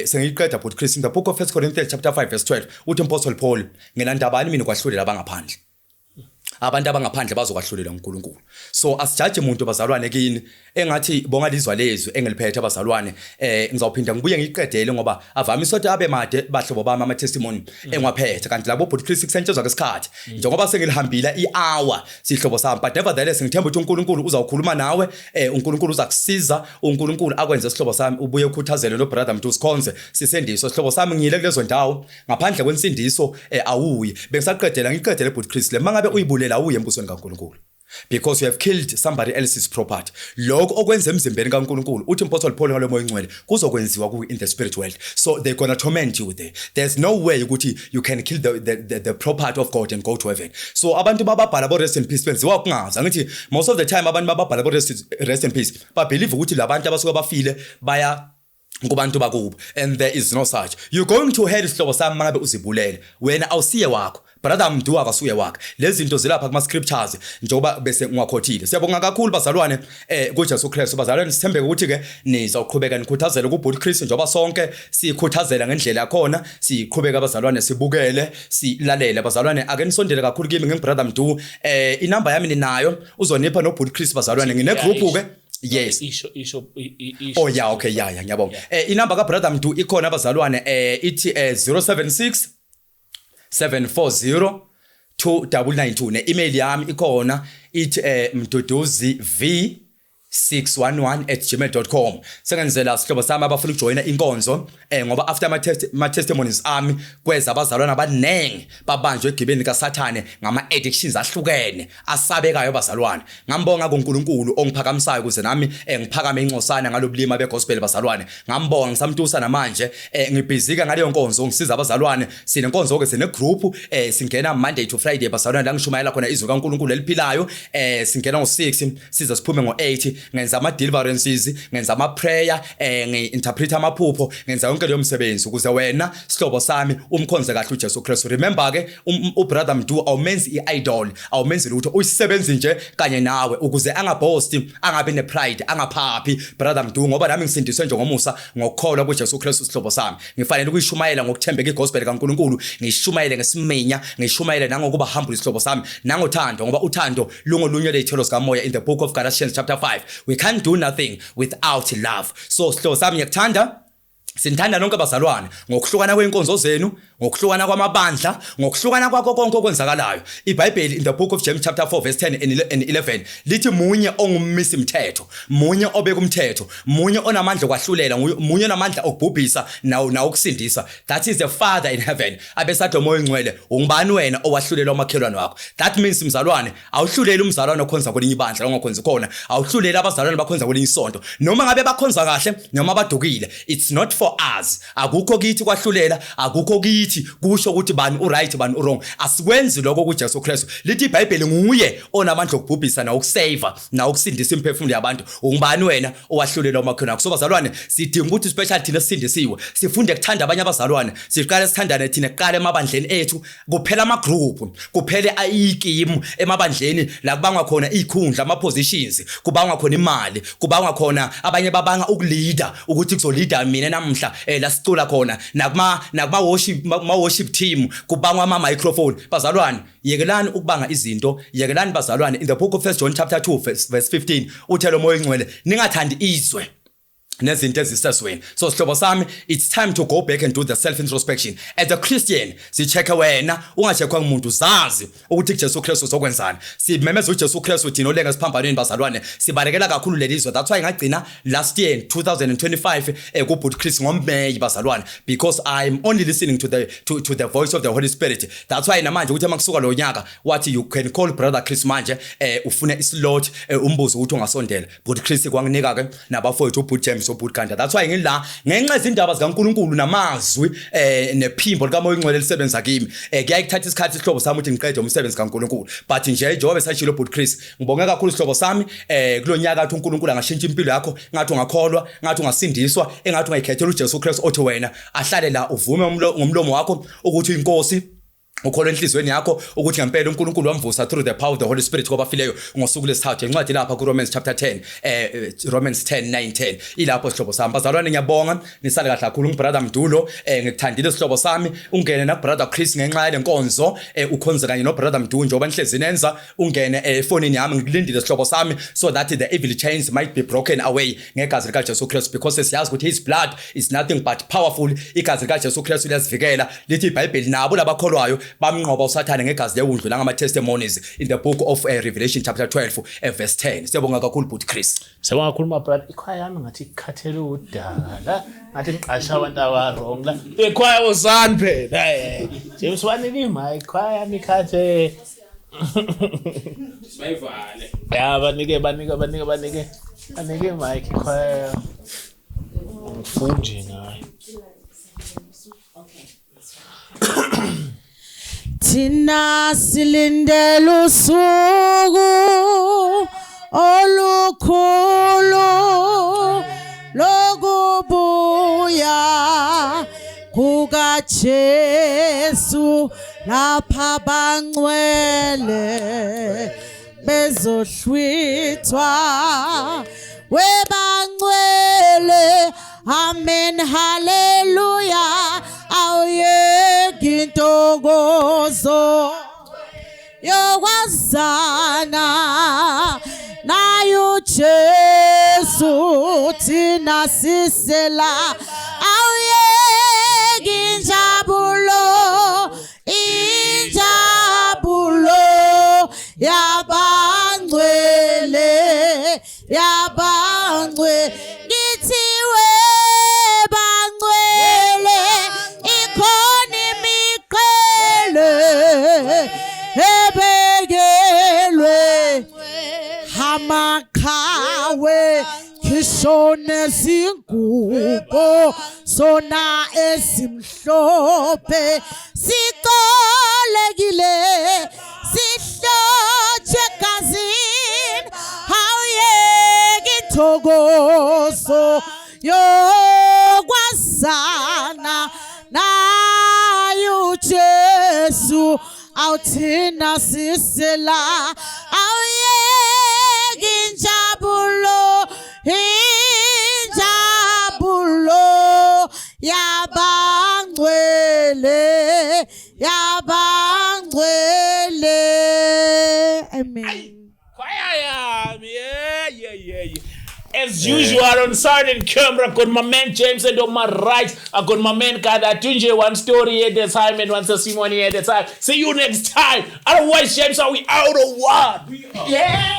sengiyiqeda Boot Chris in the book of 1 Corinthians chapter 5 verse 12 uthi Apostle Paul nginandabani mina kwahlulela abangaphandle abantu abangaphandle bazokwahlulela uNkulunkulu so asijaje umuntu bazalwane kini engathi bongalizwa lezwi engiliphethe abazalwane ngizawuphinda ngibuye ngiqedele ngoba avamise ukuthi abe made bahlobo bami ama testimony engwaphethe kanti labo Boot Chris kusentshezwa ngesikhathi njengoba sengilihambila ihour sihlobo sami but nevertheless ngithemba ukuthi uNkulunkulu uzawukhuluma nawe uNkulunkulu uzakusiza uNkulunkulu akwenze isihlobo sami ubuye ukhuthazele no brother Mntu sikhonze sisendiso isihlobo sami ngiyile kulezo ndawo ngaphandle kwensindiso awuyi bengisaqedela ngiqedele Boot Chris le mangabe uyibulela uye embusweni kaNkulunkulu because you have killed somebody else's property lokho okwenza emzimbeni kaNkulunkulu uthi Apostle Paul ngalo moya ingcwele kuzokwenziwa ku in the spirit world so they're going to torment you there there's no way ukuthi you can kill the property of God and go to heaven so abantu bababhala bo rest in peace benziwa ukungaza ngithi most of the time abantu bababhala bo rest in peace ba believe ukuthi labantu abasuka bafile baya kubantu bakubo and there is no such you're going to hell isihlobo sami mangabe uzibulele wena awusiye wakho brother Mntu akasuye wakhe lezi zinto zilapha kuma scriptures njengoba bese ngwakhothile siyabonga kakhulu bazalwane kuJesu Kristu bazalwane sithembe ukuthi ke nizawuqhubeka nikhuthazela kuBoot Chris njengoba sonke sikhuthazela ngendlela yakhona siqhubeka abazalwane sibukele silalele bazalwane ake nisondele kakhulu kimi ngibrother Mntu inamba yami ninayo uzonipha no Boot Chris bazalwane ngine group ke yes oh yeah okay yeah ngiyabonga inamba ka brother Mntu ikhona abazalwane ithi 076 740 2992 ne-email yami ikhona ithi mduduzi v611@gmail.com sengenzela sihlobo sami abafuna ukujoina inkonzo ngoba after my testimonies ami kweza abazalwana abanenge babanjwe egibeni kaSathane ngama addictions ahlukene asabekayo abazalwane ngambonga kuNkulunkulu ongiphakamisayo kuze nami ngiphakame inxosana ngalobulima begospel bazalwane ngambonga ngisamtusa namanje ngibhizika ngaleyo nkonzo ngisiza abazalwane sinenkonzo ke sine group singena Monday to Friday bazalwane la ngishumayela khona izwi kaNkulunkulu eliphilayo singena ngo6 siza siphume ngo8 ngenza ama deliverances ngenza ama prayer ngi-interpret amaphupho ngenza yonke leyo msebenzi ukuze wena sihlobo sami umkhonze kahle uJesu Kristu remember ke ubrother Mntu awumenzi iidol awumenzi lutho uyisebenzi nje kanye nawe ukuze angabhosti angabe nepride angaphaphi brother Mntu ngoba nami ngisindiswe njengomusa ngokukholwa kuJesu Kristu sihlobo sami ngifanele ukuyishumayela ngokuthembeka igospel kaNkulunkulu ngishumayele ngesimenya ngishumayele nangokuba humble isihlobo sami nangothando ngoba uthando lungolunye lezithelo zikamoya in the book of Galatians chapter 5 we can't do nothing without love so sihlobo sami ngiyakuthanda sinthanda lonke abazalwane ngokuhlukana kwenkonzo zenu ngokuhlukana kwamabandla ngokuhlukana kwakho konke okwenzakalayo iBhayibheli in the book of James chapter 4 verse 10 and 11 lithi munye ongummisi mthetho munye obeka umthetho munye onamandla okwahlulela munye onamandla okubhubhisa nawo ukusindisa that is the Father in heaven abesathi umoya ingcwele ungubani wena owahlulela umakhelwane wakho that means mzalwane awuhluleli umzalwane okhonza kwelinye ibandla ongakhonzi khona awuhluleli abazalwane bakhonza kwelinye isonto noma ngabe bakhonza kahle noma badukile it's not for us akukho kithi kwahlulela akukho kithi kusho ukuthi bani uright bani wrong asikwenzi lokho kuJesu Kristu lithi iBhayibheli nguye onamandla okubhubhisa na ukusave na ukusindisa imphefumulo yabantu ungubani wena owahlulela umakhelwane wakho so bazalwane sidinga ukuthi special thina sisindisiwe sifunde ukuthanda abanye abazalwane siqale sithandane thina qale emabandleni ethu kuphela ama group kuphele ikimu emabandleni la kubangwa khona izikhundla ama positions kubangwa khona imali kubangwa khona abanye babanga ukuleader ukuthi kuzoleader mina namhla la sicula khona nakuma worship team kubangwa ama microphone bazalwane yekelani ukubanga izinto yekelani bazalwane in the book of 1 John chapter 2 verse 15 uthelo moya ingcwele ningathandi izwe nezinto ezisesweni so sihlobo sami it's time to go back and do the self introspection as a Christian sicheke wena ungachekhwa ngumuntu zazi ukuthi uJesu Kristu uzokwenzana simemeza uJesu Kristu uthina olenga siphambanweni bazalwane sibalekela kakhulu lelizwe that's why ngagcina last year in 2025 ku Boot Chris ngomMay bazalwane because I'm only listening to the voice of the Holy Spirit that's why namanje ukuthi makusuka lo nyaka wathi you can call brother Chris manje ufune islot umbuzo ukuthi ungasondela Boot Chris kwanginika ke nabafowethu uBoot James so bhuti kanti that's why ngila ngenxa izindaba zikaNkuluNkulu namazwi nephimbo likaMoya oNgcwele lisebenza kimi kuyayithatha isikhathi isihlobo sami ukuthi ngiqede umsebenzi kaNkuluNkulu but nje njengoba sashilo bhuti Chris ngibonga kakhulu isihlobo sami kulonyaka athi uNkuluNkulu angashintsha impilo yakho ngathi ungakholwa ngathi ungasindiswa engathi ungayikhethela uJesu Kristu othi wena ahlale la uvume ngomlomo wakho ukuthi inkosi ukholwa enhlizweni yakho ukuthi ngempela uNkulunkulu wamvusa through the power of the Holy Spirit ngoba fileyo ngosuku lesithathu encwadi lapha kuRomans chapter 10 Romans 10:9-10 ilapho sihlobo sami bazalwane ngiyabonga nisale kahle kakhulu ngibrother Mdulo ngikuthandile isihlobo sami ungene na brother Chris ngenxa yale nkonzo ukhonza kanye no brother Mdulo njengoba nihlezi nenza ungene efonini yami ngikulindile isihlobo sami so that the evil chains might be broken away ngegazi lika Jesu Christ because siyazi ukuthi his blood is nothing but powerful igazi lika Jesu Christ liyasivikela lithi iBhayibheli nabo labakholwayo bamnqoba usathane ngegazi lewundlu langama testimonies in the book of Revelation chapter 12 verse 10 siyabonga kakhulu bhuti Chris siyabonga kakhulu my brother ikhaya yami ngathi ikhathele udala ngathi ngiqasha abantu abarong la ikhaya uzani phela James wanini my ikhaya yami ikhathe Bayivale. ya banike mic ikhaya mfundi naye Thina silindele usuku olukhulu lokubuya kukaJesu lapha bangcwele bezohlwithwa webangcwele amen hallelujah awuyeki intokozo yokwazana nayo Jesu thina sisela awuyeki injabulo yabangcwele ngithiwe bangcwele ikhona imiqhele ebekelwe amaqhawe kishone zingubo sona esimhlophe siqolekile sihlotshwe egazini awuyeki intokozo yokwazana nayo Jesu awuthina sisela awuyeki injabulo yabangcwele amen. Yeah. As usual on Silent Camera, I got my man James, and on my right, I got my man Kadatunje. One story at a time and one testimony at a time. See you next time. Otherwise, James, are we out or what? Yes.